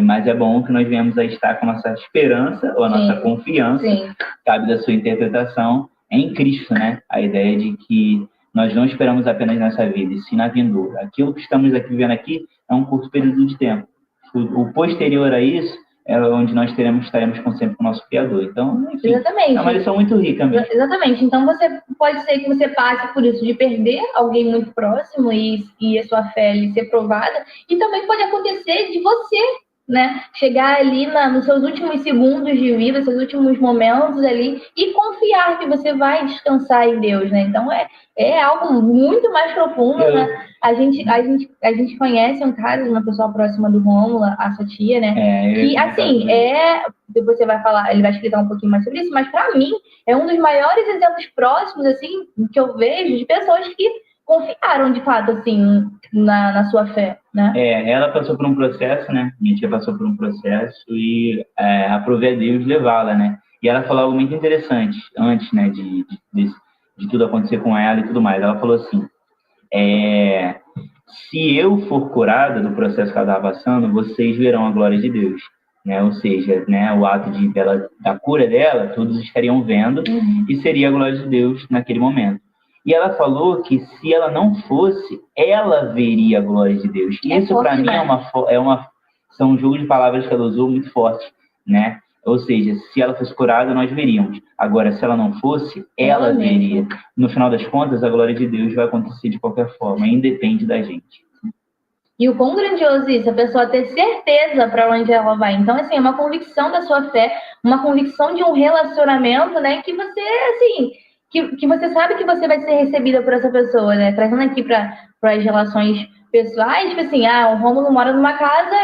Mas é bom que nós venhamos a estar com a nossa esperança, ou a nossa confiança, cabe da sua interpretação, em Cristo, né? A ideia de que nós não esperamos apenas nessa vida, e sim na vindoura. Aquilo que estamos aqui vivendo aqui é um curto período de tempo. O posterior a isso é onde nós estaremos sempre com o nosso Criador. Então, enfim, exatamente. É uma lição muito rica mesmo. Exatamente. Então, pode ser que você passe por isso de perder alguém muito próximo e a sua fé ali ser provada. E também pode acontecer de você, né, chegar ali nos seus últimos segundos de vida, seus últimos momentos ali e confiar que você vai descansar em Deus, né? Então, é algo muito mais profundo, né? A gente conhece um caso de uma pessoa próxima do Rômulo, a sua tia, né? Que, assim, depois você vai falar, ele vai explicar um pouquinho mais sobre isso, mas para mim é um dos maiores exemplos próximos, assim, que eu vejo de pessoas que confiaram, de fato, assim, na sua fé, né? Ela passou por um processo, né? Minha tia passou por um processo e aprovei a Deus levá-la, né? E ela falou algo muito interessante antes, né, de tudo acontecer com ela e tudo mais. Ela falou assim, se eu for curada do processo que ela estava passando, vocês verão a glória de Deus, né? Ou seja, né, o ato da cura dela, todos estariam vendo e seria a glória de Deus naquele momento. E ela falou que se ela não fosse, ela veria a glória de Deus. E isso para mim são um jogo de palavras que ela usou muito forte, né? Ou seja, se ela fosse curada, nós veríamos. Agora, se ela não fosse, ela veria. No final das contas, a glória de Deus vai acontecer de qualquer forma, independe da gente. E o quão grandioso isso, a pessoa ter certeza para onde ela vai. Então, assim, é uma convicção da sua fé, uma convicção de um relacionamento, né, que você, assim, que você sabe que você vai ser recebida por essa pessoa, né? Trazendo aqui para as relações pessoais, tipo assim, o Rômulo mora numa casa,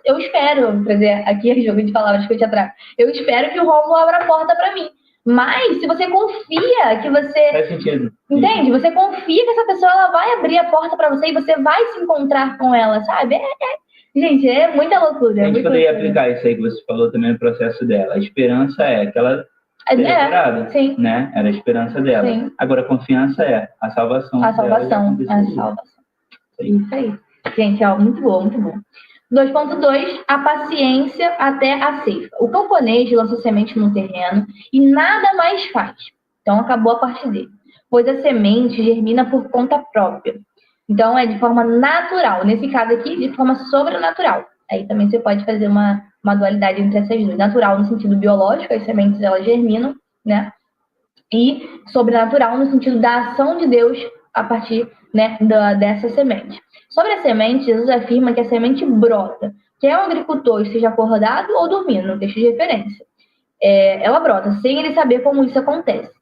eu espero, trazer aqui o jogo de palavras que eu te atrago, eu espero que o Rômulo abra a porta para mim. Mas se você confia que você... Faz sentido. Entende? Você confia que essa pessoa ela vai abrir a porta para você e você vai se encontrar com ela, sabe? Gente, é muita loucura. A gente poderia aplicar isso aí que você falou também no processo dela. A esperança é que ela seja curada, né? Era a esperança dela. Sim. Agora, a confiança é a salvação. A salvação. Isso aí. Gente, muito bom, muito bom. 2.2, a paciência até a ceifa. O camponês lança semente no terreno e nada mais faz. Então, acabou a parte dele. Pois a semente germina por conta própria. Então, é de forma natural. Nesse caso aqui, de forma sobrenatural. Aí também você pode fazer uma dualidade entre essas duas. Natural no sentido biológico, as sementes elas germinam, né? E sobrenatural no sentido da ação de Deus a partir, né, dessa semente. Sobre a semente, Jesus afirma que a semente brota. Quer o agricultor esteja acordado ou dormindo, no texto de referência. Ela brota, sem ele saber como isso acontece.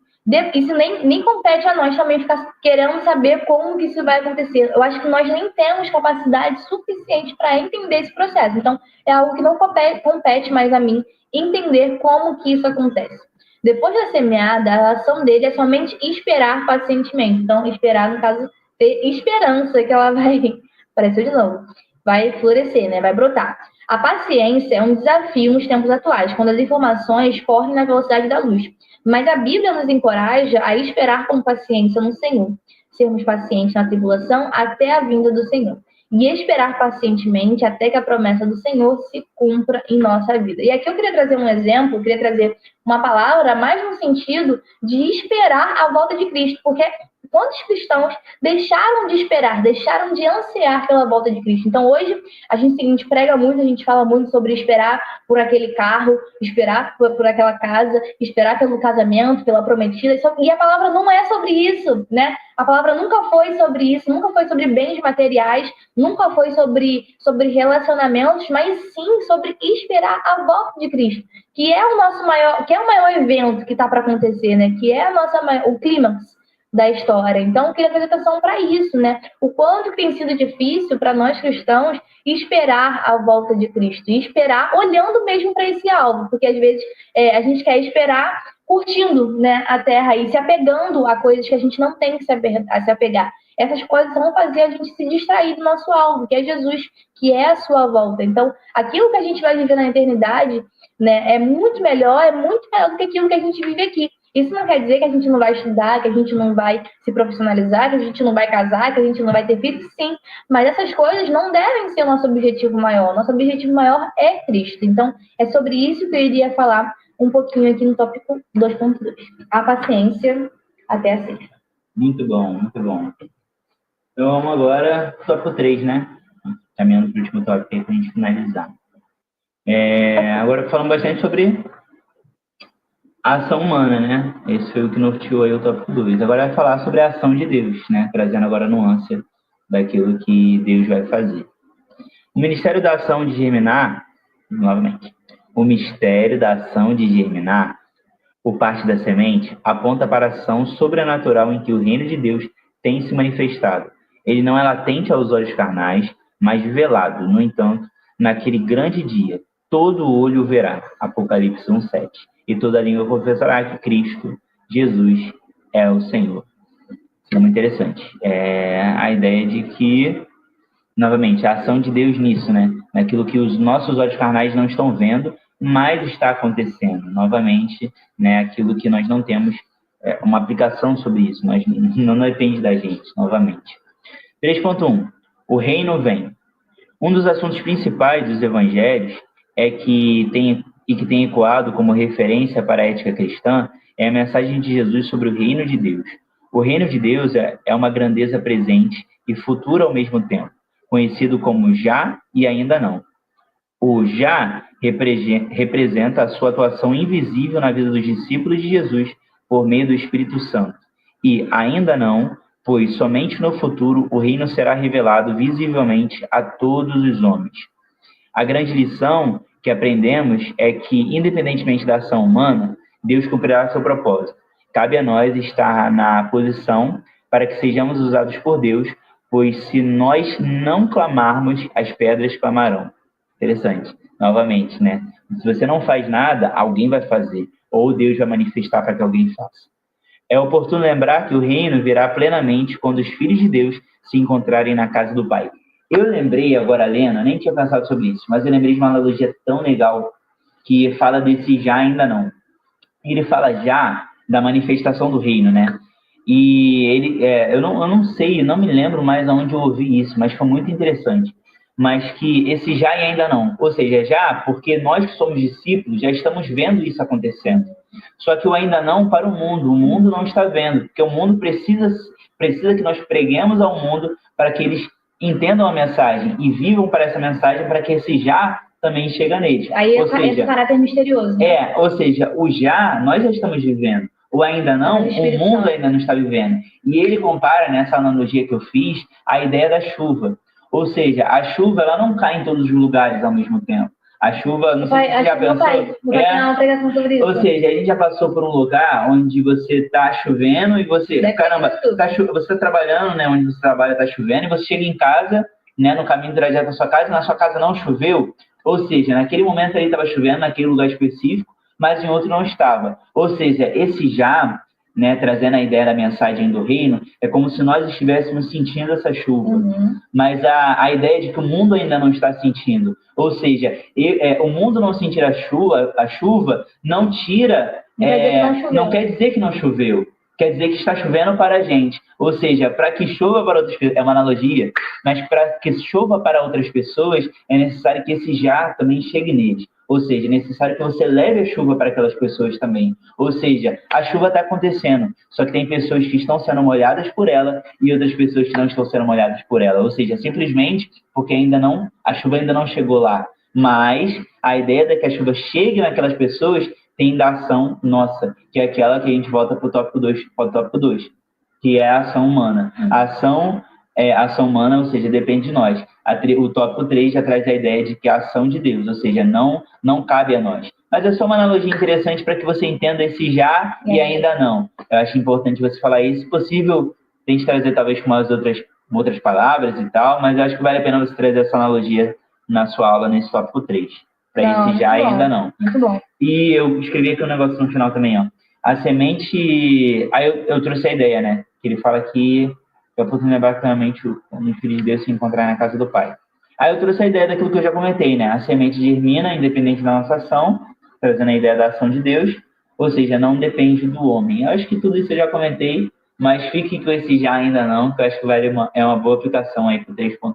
Isso nem compete a nós também ficar querendo saber como que isso vai acontecer. Eu acho que nós nem temos capacidade suficiente para entender esse processo. Então, é algo que não compete mais a mim entender como que isso acontece. Depois da semeada, a ação dele é somente esperar pacientemente. Então, esperar, no caso, ter esperança que ela vai... Apareceu de novo. Vai florescer, né? Vai brotar. A paciência é um desafio nos tempos atuais, quando as informações correm na velocidade da luz. Mas a Bíblia nos encoraja a esperar com paciência no Senhor. Sermos pacientes na tribulação até a vinda do Senhor. e esperar pacientemente até que a promessa do Senhor se cumpra em nossa vida. E aqui eu queria trazer um exemplo, eu queria trazer uma palavra mais no sentido de esperar a volta de Cristo, porque quantos cristãos deixaram de esperar, deixaram de ansiar pela volta de Cristo? Então hoje a gente prega muito, a gente fala muito sobre esperar por aquele carro, esperar por aquela casa, esperar pelo casamento, pela prometida, e a palavra não é sobre isso, né? A palavra nunca foi sobre isso, nunca foi sobre bens materiais, nunca foi sobre relacionamentos, mas sim sobre esperar a volta de Cristo, que é o nosso maior, que é o maior evento que está para acontecer, né? Que é o clímax da história. Então, eu queria fazer atenção para isso, né? O quanto tem sido difícil para nós cristãos esperar a volta de Cristo, e esperar olhando mesmo para esse alvo, porque às vezes a gente quer esperar curtindo, né, a terra e se apegando a coisas que a gente não tem que se apegar. Essas coisas vão fazer a gente se distrair do nosso alvo, que é Jesus, que é a sua volta. Então, aquilo que a gente vai viver na eternidade, né, é muito melhor do que aquilo que a gente vive aqui. Isso não quer dizer que a gente não vai estudar, que a gente não vai se profissionalizar, que a gente não vai casar, que a gente não vai ter filhos, sim. Mas essas coisas não devem ser o nosso objetivo maior. Nosso objetivo maior é Cristo. Então, é sobre isso que eu iria falar um pouquinho aqui no tópico 2.2. A paciência até a sexta. Muito bom, muito bom. Então, vamos agora para o tópico 3, né? Caminhando para o último tópico aí para a gente finalizar. Agora falando bastante sobre a ação humana, né? Esse foi o que norteou aí o tópico 2. Agora vai falar sobre a ação de Deus, né? Trazendo agora a nuance daquilo que Deus vai fazer. O Ministério da Ação de Germinar, novamente, o mistério da ação de germinar, por parte da semente, aponta para a ação sobrenatural em que o reino de Deus tem se manifestado. Ele não é latente aos olhos carnais, mas velado, no entanto, naquele grande dia, todo olho o verá. Apocalipse 1:7. E toda língua confessará que Cristo, Jesus, é o Senhor. Isso é muito interessante. A ideia de que, novamente, a ação de Deus nisso, né? Naquilo que os nossos olhos carnais não estão vendo, mas está acontecendo. Novamente, né? Aquilo que nós não temos uma aplicação sobre isso. Não depende da gente, novamente. 3.1. O reino vem. Um dos assuntos principais dos evangelhos que tem ecoado como referência para a ética cristã é a mensagem de Jesus sobre o reino de Deus. O reino de Deus é uma grandeza presente e futura ao mesmo tempo, conhecido como já e ainda não. O já representa a sua atuação invisível na vida dos discípulos de Jesus por meio do Espírito Santo. E ainda não, pois somente no futuro o reino será revelado visivelmente a todos os homens. A grande lição que aprendemos é que, independentemente da ação humana, Deus cumprirá seu propósito. Cabe a nós estar na posição para que sejamos usados por Deus, pois se nós não clamarmos, as pedras clamarão. Interessante. Novamente, né? Se você não faz nada, alguém vai fazer, ou Deus vai manifestar para que alguém faça. É oportuno lembrar que o reino virá plenamente quando os filhos de Deus se encontrarem na casa do Pai. Eu lembrei agora, Lena, nem tinha pensado sobre isso, mas eu lembrei de uma analogia tão legal que fala desse já ainda não. Ele fala já da manifestação do reino, né? E eu não sei, não me lembro mais aonde eu ouvi isso, mas foi muito interessante. Mas que esse já e ainda não, ou seja, já porque nós que somos discípulos já estamos vendo isso acontecendo. Só que o ainda não para o mundo não está vendo, porque o mundo precisa que nós preguemos ao mundo para que eles entendam a mensagem e vivam para essa mensagem, para que esse já também chegue neles. Aí esse caráter misterioso. Né? Ou seja, o já nós já estamos vivendo. O ainda não, o mundo ainda não está vivendo. E ele compara, nessa analogia que eu fiz, a ideia da chuva. Ou seja, a chuva ela não cai em todos os lugares ao mesmo tempo. A chuva, não sei se você já pensou. Ou seja, a gente já passou por um lugar onde você está chovendo e você, você está trabalhando, né? Onde você trabalha está chovendo e você chega em casa, né? No caminho do trajeto da sua casa, e na sua casa não choveu. Ou seja, naquele momento ali estava chovendo, naquele lugar específico, mas em outro não estava. Ou seja, esse já, né, trazendo a ideia da mensagem do reino, é como se nós estivéssemos sentindo essa chuva. Uhum. Mas a ideia de que o mundo ainda não está sentindo. Ou seja, o mundo não sentir a chuva não tira, não quer dizer que não choveu. quer dizer que está chovendo para a gente. Ou seja, para que chova para outras pessoas, é uma analogia, mas para que chova para outras pessoas, é necessário que esse já também chegue neles. Ou seja, é necessário que você leve a chuva para aquelas pessoas também. Ou seja, a chuva está acontecendo, só que tem pessoas que estão sendo molhadas por ela e outras pessoas que não estão sendo molhadas por ela. Ou seja, simplesmente porque a chuva ainda não chegou lá. Mas a ideia de que a chuva chegue naquelas pessoas tem da ação nossa, que é aquela que a gente volta para o tópico 2, que é a ação humana. A ação humana, ou seja, depende de nós. O tópico 3 já traz a ideia de que a ação de Deus, ou seja, não cabe a nós. Mas é só uma analogia interessante para que você entenda esse já e ainda não. Eu acho importante você falar isso. Se possível, tente trazer talvez com umas outras palavras e tal, mas eu acho que vale a pena você trazer essa analogia na sua aula nesse tópico 3. Para esse já e ainda não. Muito bom. E eu escrevi aqui um negócio no final também, ó. A semente... Aí eu trouxe a ideia, né? Que ele fala que é a oportunidade claramente um filho de Deus se encontrar na casa do Pai. Aí eu trouxe a ideia daquilo que eu já comentei, né? A semente germina, independente da nossa ação, trazendo a ideia da ação de Deus, ou seja, não depende do homem. Eu acho que tudo isso eu já comentei, mas fique com esse já ainda não, que eu acho que é uma boa aplicação aí para o 3.1.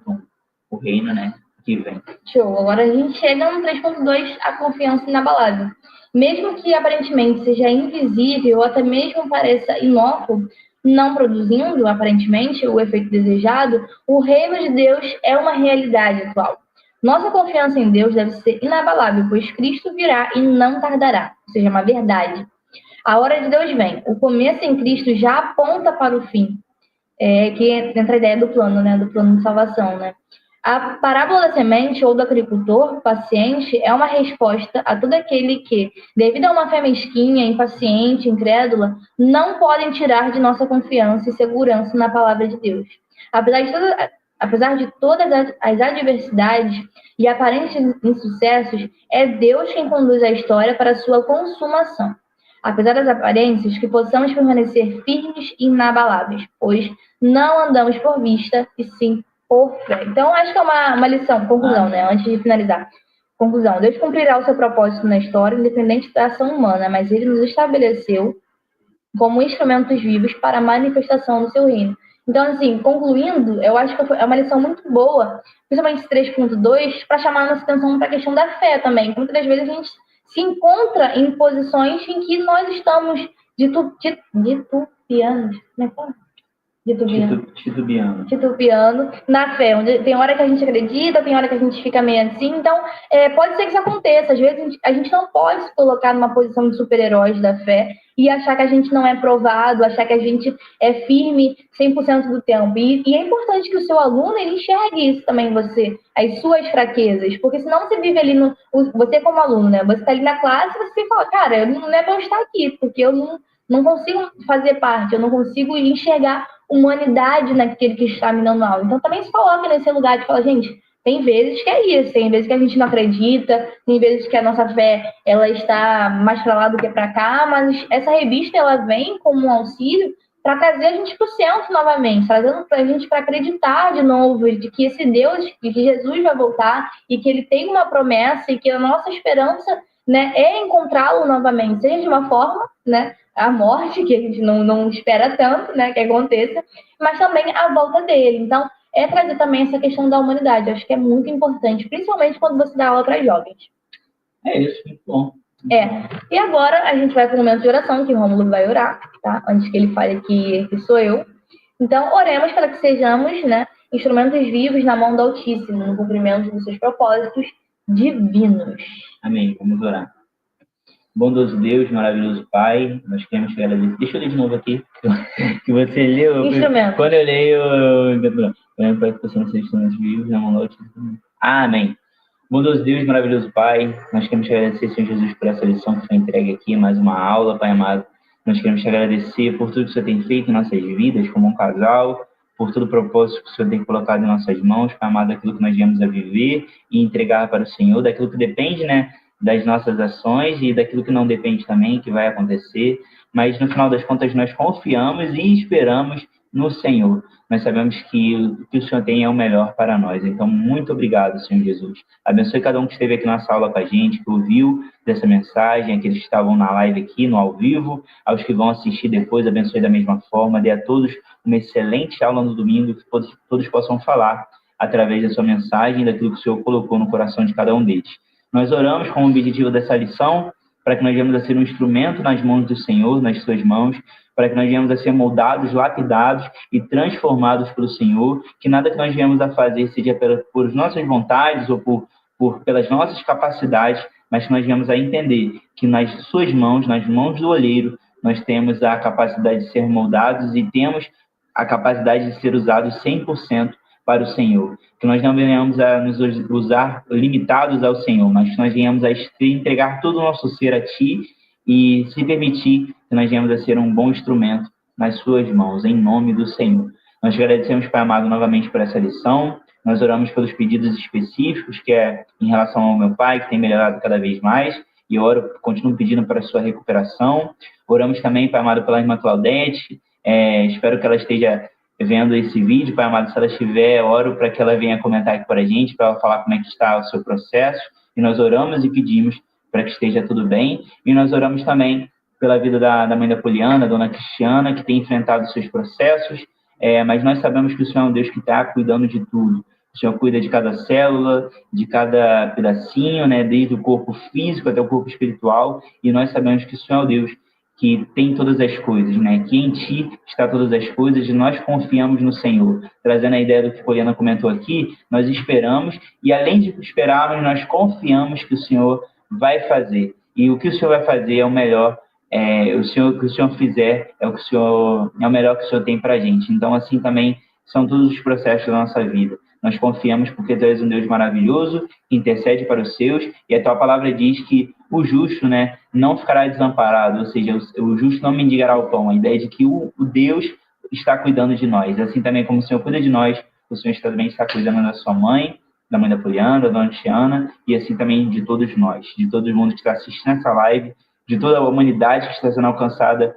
O reino, né? Que vem. Show. Agora a gente chega no 3.2, a confiança inabalável. Mesmo que aparentemente seja invisível ou até mesmo pareça inócuo, não produzindo aparentemente o efeito desejado, o reino de Deus é uma realidade atual. Nossa confiança em Deus deve ser inabalável, pois Cristo virá e não tardará, ou seja, uma verdade. A hora de Deus vem. O começo em Cristo já aponta para o fim, que entra a ideia do plano, né, do plano de salvação, né? A parábola da semente ou do agricultor paciente é uma resposta a todo aquele que, devido a uma fé mesquinha, impaciente, incrédula, não podem tirar de nossa confiança e segurança na palavra de Deus. Apesar de todas as adversidades e aparentes insucessos, é Deus quem conduz a história para a sua consumação. Apesar das aparências, que possamos permanecer firmes e inabaláveis, pois não andamos por vista, e sim por fé. Então, acho que é uma lição, conclusão, né? Antes de finalizar. Conclusão. Deus cumprirá o seu propósito na história, independente da ação humana, mas ele nos estabeleceu como instrumentos vivos para a manifestação do seu reino. Então, assim, concluindo, eu acho que é uma lição muito boa, principalmente esse 3.2, para chamar a nossa atenção para a questão da fé também. Muitas vezes a gente se encontra em posições em que nós estamos titubeando na fé, onde tem hora que a gente acredita, tem hora que a gente fica meio assim. Então, pode ser que isso aconteça. Às vezes a gente não pode se colocar numa posição de super-heróis da fé e achar que a gente não é provado, achar que a gente é firme 100% do tempo. E é importante que o seu aluno ele enxergue isso também em você, as suas fraquezas, porque senão você vive ali você como aluno, né? Você está ali na classe e você fala, cara, não é bom estar aqui, porque eu não consigo fazer parte, eu não consigo enxergar humanidade naquele que está me dando aula. Então também se coloca nesse lugar de falar, gente, tem vezes que é isso, tem vezes que a gente não acredita, tem vezes que a nossa fé ela está mais para lá do que para cá, mas essa revista ela vem como um auxílio para trazer a gente para o centro novamente, trazendo para a gente para acreditar de novo de que esse Deus, de que Jesus vai voltar e que ele tem uma promessa e que a nossa esperança, né, é encontrá-lo novamente, seja de uma forma, né, a morte, que a gente não espera tanto, né, que aconteça, mas também a volta dele. Então, trazer também essa questão da humanidade. Acho que é muito importante, principalmente quando você dá aula para jovens. É isso, muito bom. E agora a gente vai para o momento de oração, que o Rômulo vai orar, tá? Antes que ele fale que sou eu. Então, oremos para que sejamos, né, instrumentos vivos na mão do Altíssimo, no cumprimento dos seus propósitos divinos. Amém. Vamos orar. Bondoso Deus, maravilhoso Pai, nós queremos te agradecer. Deixa eu ler de novo aqui, que você leu. Instrumento. Quando eu leio, para que possamos ser instrumentos vivos na mão do Altíssimo. Amém. Bondoso Deus, maravilhoso Pai, nós queremos te agradecer, Senhor Jesus, por essa lição que foi entregue aqui, mais uma aula, Pai amado. Nós queremos te agradecer por tudo que o Senhor tem feito em nossas vidas, como um casal, por todo o propósito que o Senhor tem colocado em nossas mãos, Pai amado, daquilo que nós viemos a viver e entregar para o Senhor, daquilo que depende, né, das nossas ações e daquilo que não depende também, que vai acontecer. Mas, no final das contas, nós confiamos e esperamos no Senhor. Nós sabemos que o que o Senhor tem é o melhor para nós. Então, muito obrigado, Senhor Jesus. Abençoe cada um que esteve aqui na sala com a gente, que ouviu dessa mensagem, aqueles que estavam na live aqui, no ao vivo, aos que vão assistir depois, abençoe da mesma forma. Dê a todos uma excelente aula no domingo, que todos possam falar através da sua mensagem, daquilo que o Senhor colocou no coração de cada um deles. Nós oramos com o objetivo dessa lição, para que nós venhamos a ser um instrumento nas mãos do Senhor, nas suas mãos, para que nós venhamos a ser moldados, lapidados e transformados pelo Senhor, que nada que nós venhamos a fazer seja por nossas vontades ou pelas nossas capacidades, mas que nós venhamos a entender que nas suas mãos, nas mãos do olheiro, nós temos a capacidade de ser moldados e temos a capacidade de ser usados 100% para o Senhor. Que nós não venhamos a nos usar limitados ao Senhor, mas que nós venhamos a entregar todo o nosso ser a Ti e se permitir que nós venhamos a ser um bom instrumento nas Suas mãos, em nome do Senhor. Nós agradecemos, Pai amado, novamente por essa lição. Nós oramos pelos pedidos específicos, que é em relação ao meu pai, que tem melhorado cada vez mais, e eu continuo pedindo para a sua recuperação. Oramos também, Pai amado, pela irmã Claudete. Espero que ela esteja vendo esse vídeo, Pai amado, se ela estiver, oro para que ela venha comentar aqui para a gente, para ela falar como é que está o seu processo, e nós oramos e pedimos para que esteja tudo bem, e nós oramos também pela vida da mãe da Poliana, da dona Cristiana, que tem enfrentado seus processos, mas nós sabemos que o Senhor é um Deus que está cuidando de tudo. O Senhor cuida de cada célula, de cada pedacinho, né, desde o corpo físico até o corpo espiritual, e nós sabemos que o Senhor é o Deus que tem todas as coisas, né? Que em Ti está todas as coisas e nós confiamos no Senhor. Trazendo a ideia do que a Poliana comentou aqui, nós esperamos e além de esperarmos, nós confiamos que o Senhor vai fazer. E o que o Senhor vai fazer é o melhor, o que o Senhor fizer é o melhor que o Senhor tem para a gente. Então, assim também são todos os processos da nossa vida. Nós confiamos porque Tu és um Deus maravilhoso, que intercede para os seus, e a Tua palavra diz que o justo, né, não ficará desamparado, ou seja, o justo não mendigará o pão. A ideia de que o Deus está cuidando de nós. Assim também como o Senhor cuida de nós, o Senhor também está cuidando da sua mãe, da mãe da Poliana, da dona Tiana, e assim também de todos nós, de todo mundo que está assistindo essa live, de toda a humanidade que está sendo alcançada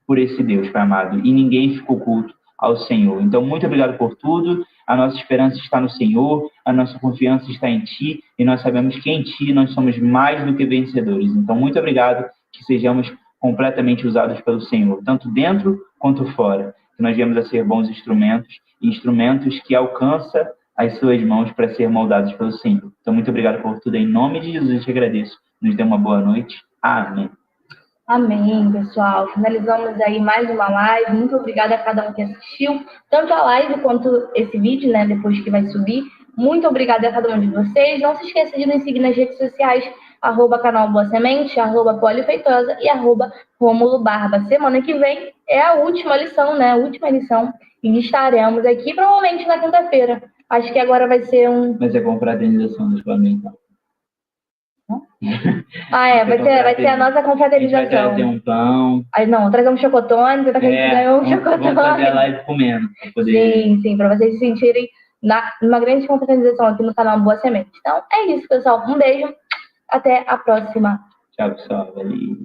por esse Deus, Pai amado. E ninguém fica oculto ao Senhor. Então, muito obrigado por tudo. A nossa esperança está no Senhor, a nossa confiança está em Ti, e nós sabemos que em Ti nós somos mais do que vencedores. Então, muito obrigado, que sejamos completamente usados pelo Senhor, tanto dentro quanto fora, que nós viemos a ser bons instrumentos, e instrumentos que alcançam as Suas mãos para ser moldados pelo Senhor. Então, muito obrigado por tudo. Em nome de Jesus, eu te agradeço. Nos dê uma boa noite. Amém. Amém, pessoal. Finalizamos aí mais uma live. Muito obrigada a cada um que assistiu, tanto a live quanto esse vídeo, né, depois que vai subir. Muito obrigada a cada um de vocês. Não se esqueça de nos seguir nas redes sociais, @canal Boa Semente, @polifeitosa e @Rômulo Barba. Semana que vem é a última lição, né, a última lição, e estaremos aqui provavelmente na quinta-feira. Acho que agora vai ser Vai ser confraternização dos Flamengo. Vai ser a nossa confraternização. A gente vai trazer um pão. Aí, não, trazer um chocotone, tentar que a gente ganhou um chocotone. Vamos fazer a live comendo. Poder... Sim, para vocês se sentirem numa grande confraternização aqui no canal Boa Semente. Então, é isso, pessoal. Um beijo. Até a próxima. Tchau, pessoal. Valeu.